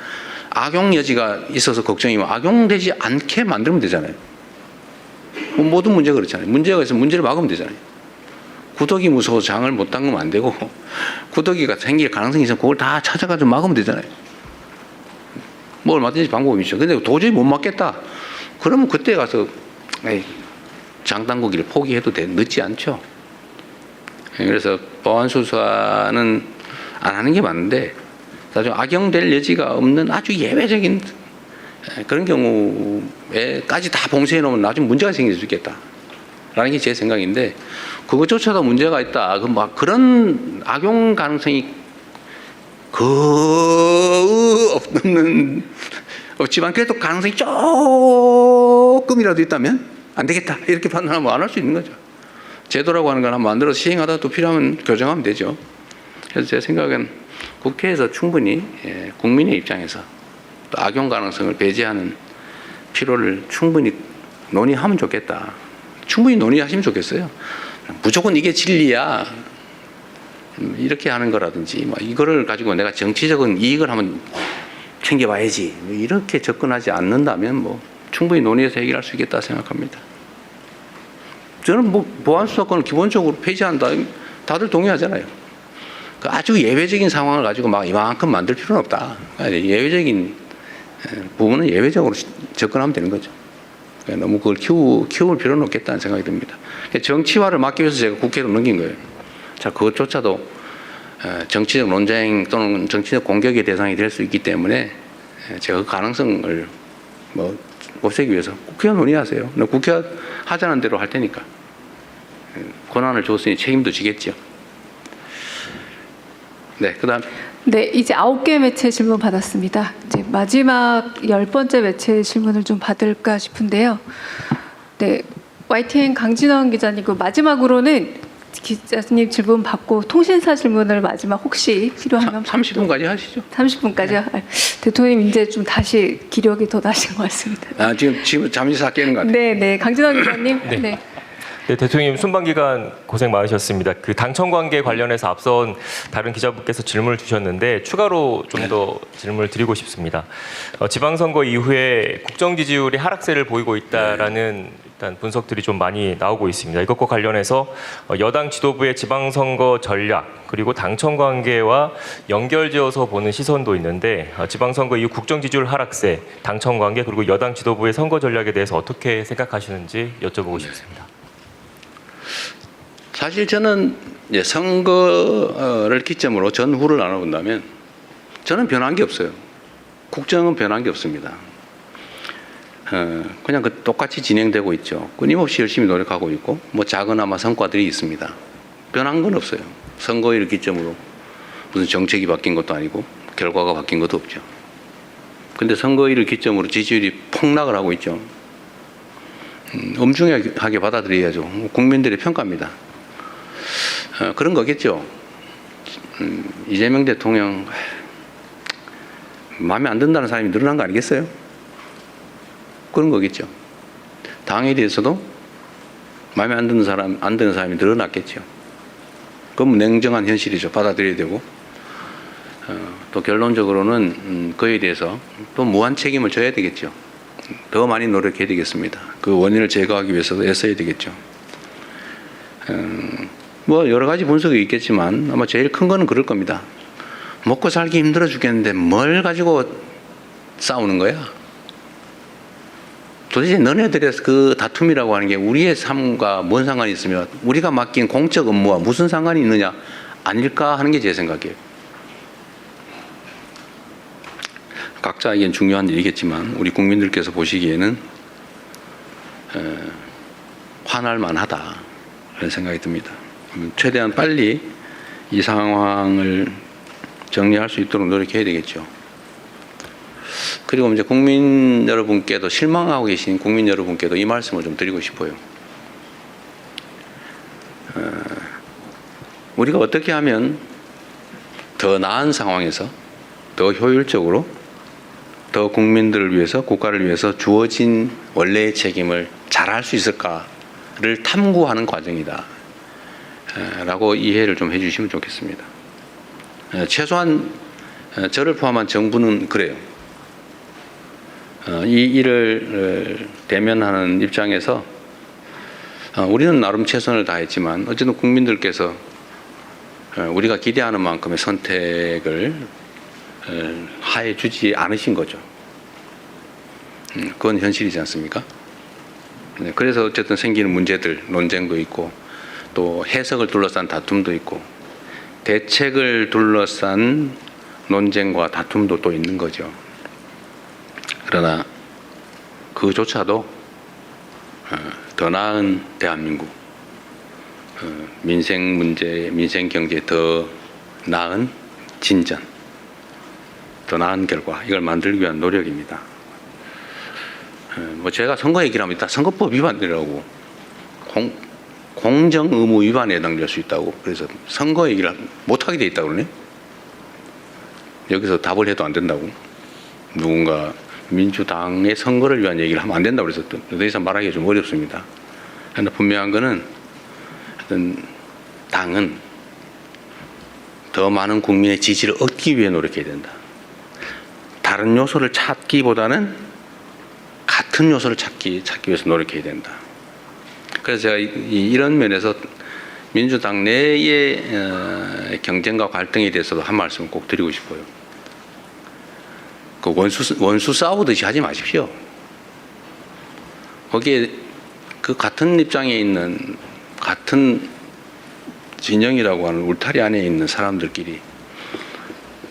악용 여지가 있어서 걱정이면 악용되지 않게 만들면 되잖아요. 모든 문제가 그렇잖아요. 문제가 있으면 문제를 막으면 되잖아요. 구더기 무서워서 장을 못 담그면 안 되고 구더기가 생길 가능성이 있으면 그걸 다 찾아가지고 막으면 되잖아요. 얼마든지 방법이 있죠. 근데 도저히 못 막겠다. 그러면 그때 가서 장 담그기를 포기해도 늦지 않죠. 그래서 보안 수사는 안 하는 게 맞는데 나중에 악용될 여지가 없는 아주 예외적인 그런 경우에까지 다 봉쇄해 놓으면 나중에 문제가 생길 수 있겠다. 라는 게 제 생각인데 그것조차도 문제가 있다. 그런 악용 가능성이 거의 없는 없지만 그래도 가능성이 조금이라도 있다면 안 되겠다 이렇게 판단하면 안 할 수 있는 거죠. 제도라고 하는 걸 한번 만들어서 시행하다 또 필요하면 교정하면 되죠. 그래서 제 생각엔 국회에서 충분히 국민의 입장에서 또 악용 가능성을 배제하는 필요를 충분히 논의하면 좋겠다. 충분히 논의하시면 좋겠어요. 무조건 이게 진리야 이렇게 하는 거라든지 이거를 가지고 내가 정치적인 이익을 한번 챙겨봐야지 이렇게 접근하지 않는다면 충분히 논의해서 해결할 수 있겠다 생각합니다. 저는 보안수사권을 기본적으로 폐지한다 다들 동의하잖아요. 그 아주 예외적인 상황을 가지고 막 이만큼 만들 필요는 없다. 예외적인 부분은 예외적으로 접근하면 되는 거죠. 너무 그걸 키울 필요는 없겠다는 생각이 듭니다. 정치화를 막기 위해서 제가 국회로 넘긴 거예요. 자, 그것조차도 정치적 논쟁 또는 정치적 공격의 대상이 될 수 있기 때문에 제가 그 가능성을 없애기 위해서 국회가 논의하세요. 국회가 하자는 대로 할 테니까. 권한을 줬으니 책임도 지겠죠. 네, 그다음. 네, 이제 9개 매체 질문 받았습니다. 이제 마지막 10번째 매체 질문을 좀 받을까 싶은데요. 네, YTN 강진원 기자님, 그 마지막으로는 기자님 질문 받고 통신사 질문을 마지막 혹시 필요하면 30분까지 하시죠. 30분까지요? 대통령 이제 좀 다시 기력이 더 나신 것 같습니다. 지금 잠시 싹 깨는 것 같아요. 네, 강진원 기자님. 네. 네, 대통령님 순방 기간 고생 많으셨습니다. 그 당청 관계 관련해서 앞선 다른 기자분께서 질문을 주셨는데 추가로 좀 더 질문을 드리고 싶습니다. 지방선거 이후에 국정 지지율이 하락세를 보이고 있다라는 일단 분석들이 좀 많이 나오고 있습니다. 이것과 관련해서 여당 지도부의 지방선거 전략 그리고 당청 관계와 연결지어서 보는 시선도 있는데 지방선거 이후 국정 지지율 하락세, 당청 관계 그리고 여당 지도부의 선거 전략에 대해서 어떻게 생각하시는지 여쭤보고 싶습니다. 사실 저는 선거를 기점으로 전후를 나눠본다면 저는 변한 게 없어요. 국정은 변한 게 없습니다. 그냥 똑같이 진행되고 있죠. 끊임없이 열심히 노력하고 있고 작은아마 성과들이 있습니다. 변한 건 없어요. 선거일을 기점으로 무슨 정책이 바뀐 것도 아니고 결과가 바뀐 것도 없죠. 근데 선거일을 기점으로 지지율이 폭락을 하고 있죠. 엄중하게 받아들여야죠. 국민들의 평가입니다. 그런 거겠죠. 이재명 대통령 마음에 안 든다는 사람이 늘어난 거 아니겠어요? 그런 거겠죠. 당에 대해서도 마음에 안 드는 사람이 늘어났겠죠. 그건 냉정한 현실이죠. 받아들여야 되고 또 결론적으로는 그에 대해서 또 무한 책임을 져야 되겠죠. 더 많이 노력해야 되겠습니다. 그 원인을 제거하기 위해서도 애써야 되겠죠. 여러 가지 분석이 있겠지만 아마 제일 큰 거는 그럴 겁니다. 먹고 살기 힘들어 죽겠는데 뭘 가지고 싸우는 거야? 도대체 너네들의 그 다툼이라고 하는 게 우리의 삶과 뭔 상관이 있으며 우리가 맡긴 공적 업무와 무슨 상관이 있느냐 아닐까 하는 게 제 생각이에요. 각자에겐 중요한 일이겠지만 우리 국민들께서 보시기에는 화날 만하다 그런 생각이 듭니다. 최대한 빨리 이 상황을 정리할 수 있도록 노력해야 되겠죠. 그리고 이제 국민 여러분께도 실망하고 계신 국민 여러분께도 이 말씀을 좀 드리고 싶어요. 우리가 어떻게 하면 더 나은 상황에서 더 효율적으로 더 국민들을 위해서 국가를 위해서 주어진 원래의 책임을 잘할 수 있을까를 탐구하는 과정이다 라고 이해를 좀 해주시면 좋겠습니다. 최소한 저를 포함한 정부는 그래요. 이 일을 대면하는 입장에서 우리는 나름 최선을 다했지만 어쨌든 국민들께서 우리가 기대하는 만큼의 선택을 하해 주지 않으신 거죠. 그건 현실이지 않습니까? 그래서 어쨌든 생기는 문제들, 논쟁도 있고 또 해석을 둘러싼 다툼도 있고 대책을 둘러싼 논쟁과 다툼도 또 있는 거죠. 그러나 그조차도 더 나은 대한민국, 민생 문제, 민생 경제 더 나은 진전, 더 나은 결과 이걸 만들기 위한 노력입니다. 뭐 제가 선거 얘기를 하면 이따 선거법 위반이라고 공정 의무 위반에 해당될 수 있다고 그래서 선거 얘기를 못하게 돼 있다고 그러네. 여기서 답을 해도 안 된다고. 누군가 민주당의 선거를 위한 얘기를 하면 안 된다고 그래서 더 이상 말하기가 좀 어렵습니다. 그러나 분명한 거는 하여튼 당은 더 많은 국민의 지지를 얻기 위해 노력해야 된다. 다른 요소를 찾기보다는 같은 요소를 찾기 위해서 노력해야 된다. 그래서 제가 이런 면에서 민주당 내의 경쟁과 갈등에 대해서도 한 말씀 꼭 드리고 싶어요. 그 원수 싸우듯이 하지 마십시오. 거기에 그 같은 입장에 있는 같은 진영이라고 하는 울타리 안에 있는 사람들끼리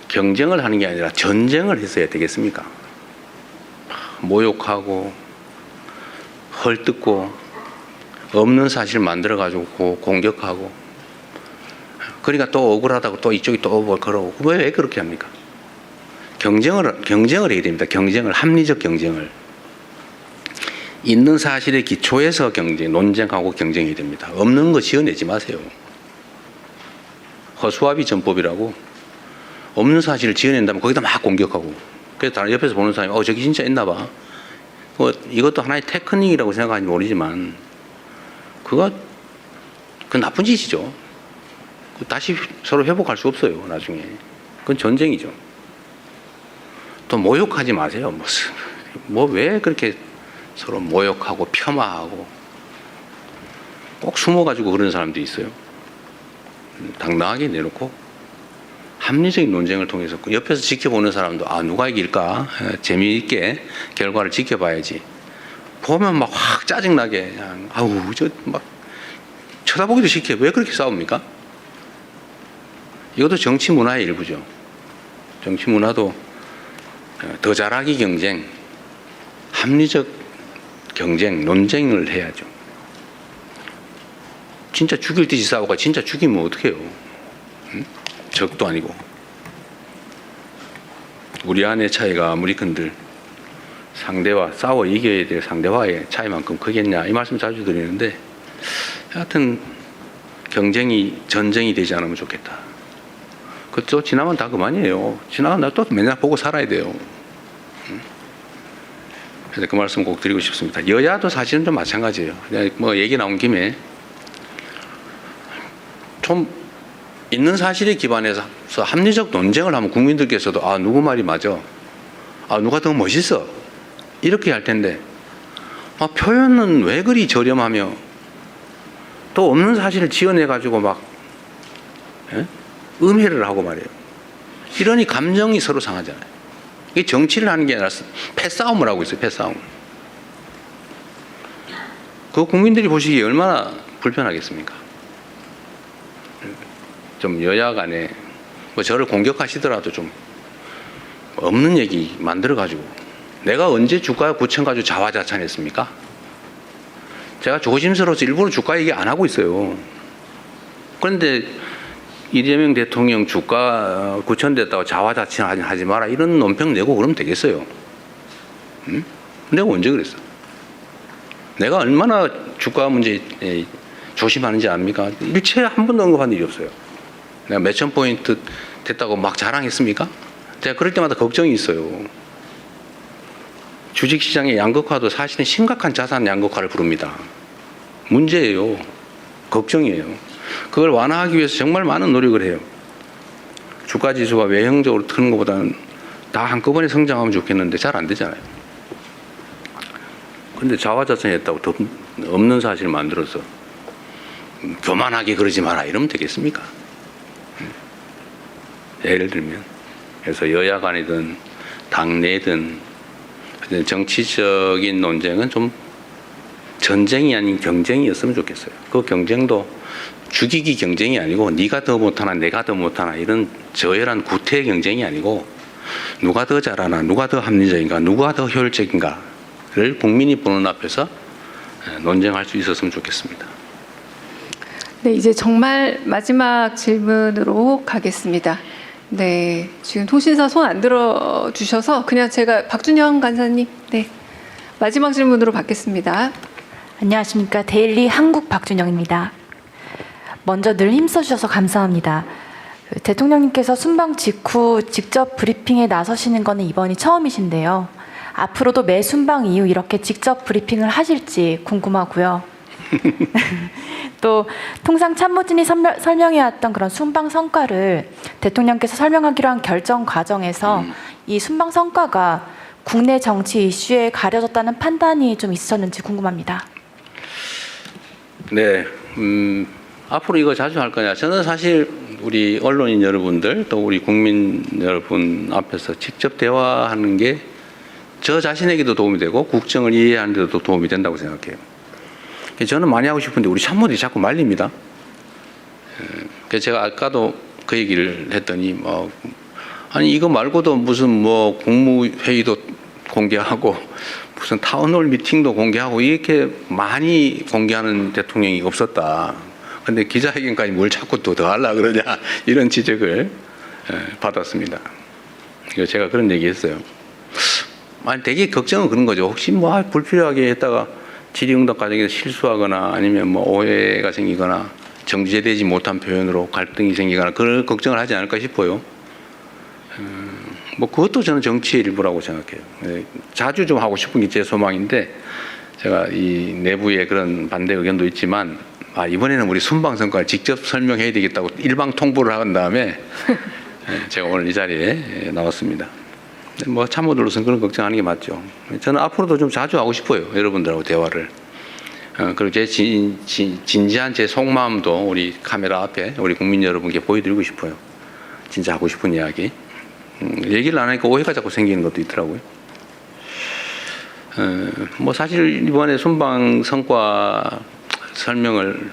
경쟁을 하는 게 아니라 전쟁을 했어야 되겠습니까? 모욕하고 헐뜯고 없는 사실 만들어가지고 공격하고 그러니까 또 억울하다고 또 이쪽이 또 뭐 그러고 왜 그렇게 합니까? 경쟁을 해야 됩니다. 경쟁을 합리적 경쟁을 있는 사실의 기초에서 논쟁하고 경쟁해야 됩니다. 없는 거 지어내지 마세요. 허수아비 전법이라고 없는 사실을 지어낸다면 거기다 막 공격하고 그래서 다른 옆에서 보는 사람이 저기 진짜 있나 봐. 이것도 하나의 테크닉이라고 생각하는지 모르지만 그 나쁜 짓이죠. 다시 서로 회복할 수 없어요. 나중에. 그건 전쟁이죠. 또 모욕하지 마세요. 왜 그렇게 서로 모욕하고 폄하하고 꼭 숨어가지고 그런 사람도 있어요. 당당하게 내놓고 합리적인 논쟁을 통해서 옆에서 지켜보는 사람도 누가 이길까 재미있게 결과를 지켜봐야지. 보면 막 확 짜증나게 막 쳐다보기도 싫게 왜 그렇게 싸웁니까? 이것도 정치 문화의 일부죠. 정치 문화도 더 잘하기 경쟁, 합리적 경쟁, 논쟁을 해야죠. 진짜 죽일 듯이 싸우고 진짜 죽이면 어떡해요? 응? 적도 아니고. 우리 안의 차이가 아무리 큰들 상대와 싸워 이겨야 될 상대와의 차이만큼 크겠냐 이 말씀 자주 드리는데 하여튼 전쟁이 되지 않으면 좋겠다. 그것도 지나면 다 그만이에요. 지나면 또 맨날 보고 살아야 돼요. 그래서 그 말씀 꼭 드리고 싶습니다. 여야도 사실은 좀 마찬가지예요. 뭐 얘기 나온 김에 좀 있는 사실에 기반해서 합리적 논쟁을 하면 국민들께서도 누구 말이 맞아. 누가 더 멋있어. 이렇게 할 텐데 표현은 왜 그리 저렴하며 또 없는 사실을 지어내가지고 막 음해를 하고 말이에요. 이러니 감정이 서로 상하잖아요. 이게 정치를 하는 게 아니라 패싸움을 하고 있어요. 패싸움. 그 국민들이 보시기에 얼마나 불편하겠습니까? 좀 여야 간에 저를 공격하시더라도 좀 없는 얘기 만들어가지고 내가 언제 주가 9천 가지고 자화자찬했습니까? 제가 조심스러워서 일부러 주가 얘기 안 하고 있어요. 그런데 이재명 대통령 주가 9천 됐다고 자화자찬하지 마라 이런 논평 내고 그러면 되겠어요? 응? 내가 언제 그랬어? 내가 얼마나 주가 문제 조심하는지 압니까? 일체 한 번도 언급한 일이 없어요. 내가 몇천 포인트 됐다고 막 자랑했습니까? 제가 그럴 때마다 걱정이 있어요. 주식시장의 양극화도 사실은 심각한 자산 양극화를 부릅니다. 문제예요. 걱정이에요. 그걸 완화하기 위해서 정말 많은 노력을 해요. 주가지수가 외형적으로 트는 것보다는 다 한꺼번에 성장하면 좋겠는데 잘 안 되잖아요. 그런데 자화자찬했다고 더 없는 사실을 만들어서 교만하게 그러지 마라 이러면 되겠습니까? 예를 들면 그래서 여야 간이든 당내든 정치적인 논쟁은 좀 전쟁이 아닌 경쟁이었으면 좋겠어요. 그 경쟁도 죽이기 경쟁이 아니고 네가 더 못하나 내가 더 못하나 이런 저열한 구태 경쟁이 아니고 누가 더 잘하나 누가 더 합리적인가 누가 더 효율적인가를 국민이 보는 앞에서 논쟁할 수 있었으면 좋겠습니다. 네, 이제 정말 마지막 질문으로 가겠습니다. 네, 지금 통신사 손 안 들어주셔서 그냥 제가 박준영 간사님, 네, 마지막 질문으로 받겠습니다. 안녕하십니까. 데일리 한국 박준영입니다. 먼저 늘 힘써주셔서 감사합니다. 대통령님께서 순방 직후 직접 브리핑에 나서시는 것은 이번이 처음이신데요. 앞으로도 매 순방 이후 이렇게 직접 브리핑을 하실지 궁금하고요. 또 통상 참모진이 설명해왔던 그런 순방 성과를 대통령께서 설명하기로 한 결정 과정에서 이 순방 성과가 국내 정치 이슈에 가려졌다는 판단이 좀 있었는지 궁금합니다. 네, 앞으로 이거 자주 할 거냐? 저는 사실 우리 언론인 여러분들 또 우리 국민 여러분 앞에서 직접 대화하는 게 저 자신에게도 도움이 되고 국정을 이해하는 데도 도움이 된다고 생각해요. 저는 많이 하고 싶은데 우리 참모들이 자꾸 말립니다. 그래서 제가 아까도 그 얘기를 했더니 아니 이거 말고도 무슨 뭐 국무회의도 공개하고 무슨 타운홀 미팅도 공개하고 이렇게 많이 공개하는 대통령이 없었다. 근데 기자회견까지 뭘 자꾸 또 더 하려고 그러냐 이런 지적을 받았습니다. 그래서 제가 그런 얘기했어요. 아니 되게 걱정은 그런 거죠. 혹시 뭐 불필요하게 했다가 질의응답 과정에서 실수하거나 아니면 뭐 오해가 생기거나 정제되지 못한 표현으로 갈등이 생기거나 그런 걱정을 하지 않을까 싶어요. 뭐 그것도 저는 정치의 일부라고 생각해요. 자주 좀 하고 싶은 게 제 소망인데 제가 이 내부에 그런 반대 의견도 있지만 이번에는 우리 순방 성과를 직접 설명해야 되겠다고 일방 통보를 한 다음에 제가 오늘 이 자리에 나왔습니다. 뭐 참모들로서는 그런 걱정하는 게 맞죠. 저는 앞으로도 좀 자주 하고 싶어요. 여러분들하고 대화를. 그리고 제 진지한 제 속마음도 우리 카메라 앞에 우리 국민 여러분께 보여드리고 싶어요. 진짜 하고 싶은 이야기. 얘기를 안 하니까 오해가 자꾸 생기는 것도 있더라고요. 뭐 사실 이번에 순방 성과 설명을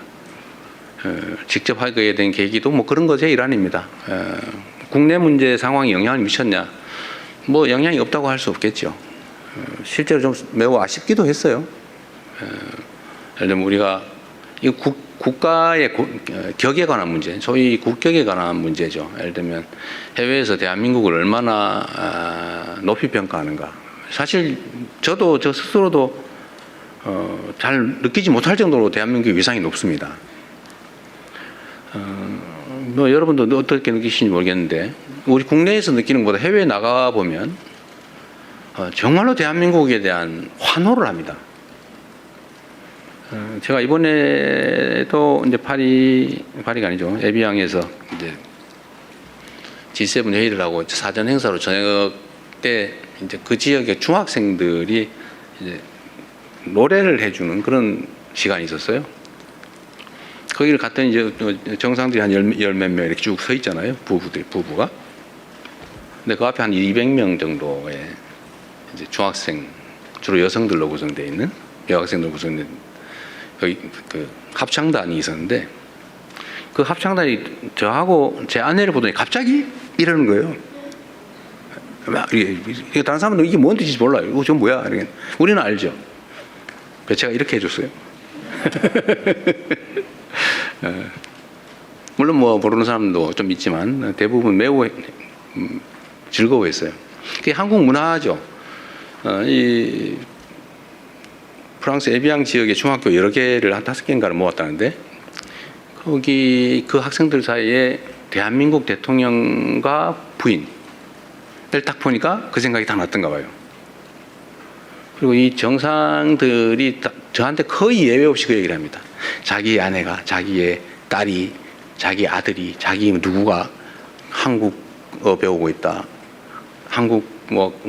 직접 하게 된 계기도 뭐 그런 거 제 일환입니다. 국내 문제 상황에 영향을 미쳤냐? 뭐 영향이 없다고 할 수 없겠죠. 실제로 좀 매우 아쉽기도 했어요. 예를 들면 우리가 이 국가의 격에 관한 문제, 소위 국격에 관한 문제죠. 예를 들면 해외에서 대한민국을 얼마나 높이 평가하는가. 사실 저 스스로도 잘 느끼지 못할 정도로 대한민국의 위상이 높습니다. 뭐 여러분도 어떻게 느끼시는지 모르겠는데 우리 국내에서 느끼는 것보다 해외에 나가 보면 정말로 대한민국에 대한 환호를 합니다. 제가 이번에도 이제 파리가 아니죠. 에비앙에서 이제 G7 회의를 하고 사전 행사로 저녁 때 이제 그 지역의 중학생들이 이제 노래를 해주는 그런 시간이 있었어요. 거기를 갔더니 이제 정상들이 한 열 몇 명 이렇게 쭉 서 있잖아요. 부부가. 근데 그 앞에 한 200명 정도의 이제 중학생, 주로 여성들로 구성되어 있는, 여학생들로 구성된 거기 그 합창단이 있었는데 그 합창단이 저하고 제 아내를 보더니 갑자기 이러는 거예요. 이게 다른 사람들은 이게 뭔 뜻인지 몰라요. 이거 저 뭐야? 이러면 우리는 알죠. 그래서 제가 이렇게 해줬어요. 물론 뭐 모르는 사람도 좀 있지만 대부분 매우 즐거워했어요. 그게 한국 문화죠. 이 프랑스 에비앙 지역의 중학교 여러 개를 한 5개인가를 모았다는데 거기 그 학생들 사이에 대한민국 대통령과 부인을 딱 보니까 그 생각이 다 났던가 봐요. 그리고 이 정상들이 저한테 거의 예외 없이 그 얘기를 합니다. 자기 아내가, 자기의 딸이, 자기 아들이, 자기 누구가 한국어 배우고 있다. 한국 뭐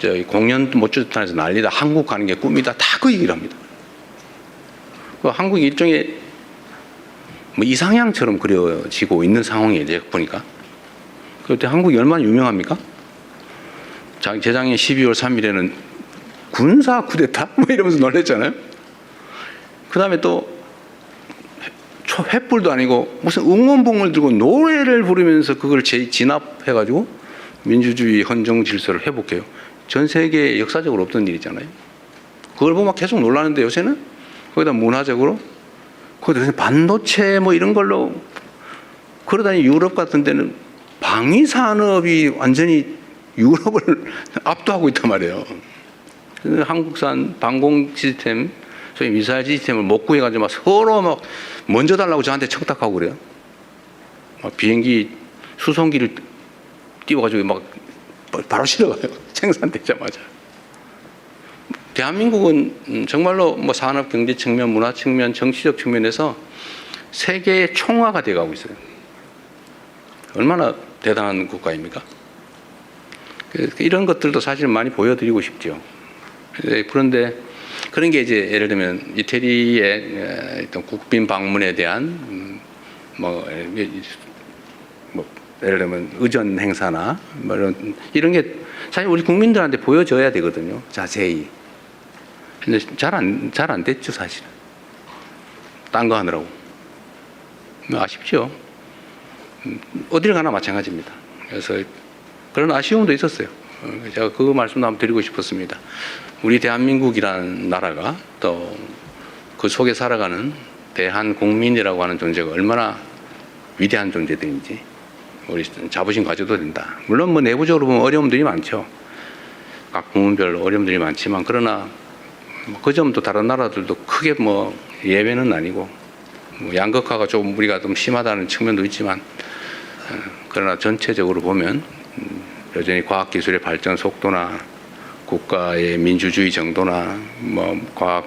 저희 공연 모주단에서 난리다. 한국 가는 게 꿈이다. 다 그 얘기를 합니다. 그 한국이 일종의 뭐 이상향처럼 그려지고 있는 상황이에요. 제가 보니까. 그때 한국이 얼마나 유명합니까? 재작년 12월 3일에는 군사 쿠데타? 뭐 이러면서 놀랬잖아요. 그 다음에 또 횃불도 아니고 무슨 응원봉을 들고 노래를 부르면서 그걸 진압해가지고 민주주의 헌정 질서를 회복해요. 전 세계에 역사적으로 없던 일이잖아요. 그걸 보면 계속 놀라는데 요새는 거기다 문화적으로 거기다 반도체 뭐 이런 걸로 그러다니 유럽 같은 데는 방위 산업이 완전히 유럽을 압도하고 있단 말이에요. 한국산 방공 시스템, 소위 미사일 시스템을 못 구해가지고 막 서로 막 먼저 달라고 저한테 청탁하고 그래요. 막 비행기 수송기를 띄워가지고 막 바로 실어가요. 생산되자마자. 대한민국은 정말로 뭐 산업 경제 측면, 문화 측면, 정치적 측면에서 세계의 총화가 돼가고 있어요. 얼마나 대단한 국가입니까? 이런 것들도 사실 많이 보여드리고 싶죠. 그런데 그런 게 이제 예를 들면 이태리의 어떤 국빈 방문에 대한 뭐 예를 들면 의전 행사나 뭐 이런 게 사실 우리 국민들한테 보여줘야 되거든요. 자세히. 근데 잘 안 됐죠, 사실은. 딴 거 하느라고. 아쉽죠. 어딜 가나 마찬가지입니다. 그래서 그런 아쉬움도 있었어요. 제가 그 말씀도 한번 드리고 싶었습니다. 우리 대한민국이라는 나라가 또 그 속에 살아가는 대한국민이라고 하는 존재가 얼마나 위대한 존재들인지 우리 자부심 가져도 된다. 물론 뭐 내부적으로 보면 어려움들이 많죠. 각 부문별로 어려움들이 많지만 그러나 그 점도 다른 나라들도 크게 뭐 예외는 아니고 뭐 양극화가 좀 우리가 좀 심하다는 측면도 있지만 그러나 전체적으로 보면 여전히 과학기술의 발전 속도나 국가의 민주주의 정도나 뭐 과학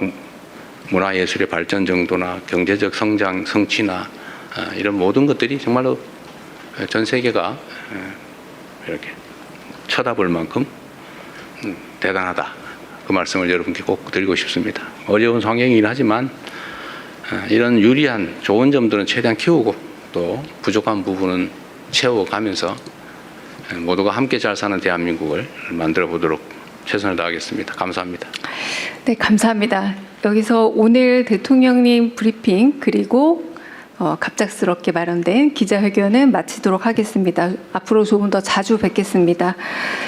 문화예술의 발전 정도나 경제적 성장 성취나 이런 모든 것들이 정말로 전 세계가 이렇게 쳐다볼 만큼 대단하다. 그 말씀을 여러분께 꼭 드리고 싶습니다. 어려운 상황이긴 하지만 이런 유리한 좋은 점들은 최대한 키우고 또 부족한 부분은 채워가면서 모두가 함께 잘 사는 대한민국을 만들어 보도록 최선을 다하겠습니다. 감사합니다. 네, 감사합니다. 여기서 오늘 대통령님 브리핑 그리고 갑작스럽게 마련된 기자회견은 마치도록 하겠습니다. 앞으로 조금 더 자주 뵙겠습니다.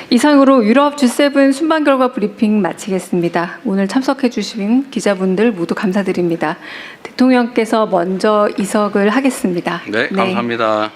이상으로 유럽 G7 순방 결과 브리핑 마치겠습니다. 오늘 참석해 주신 기자분들 모두 감사드립니다. 대통령께서 먼저 이석을 하겠습니다. 네, 감사합니다.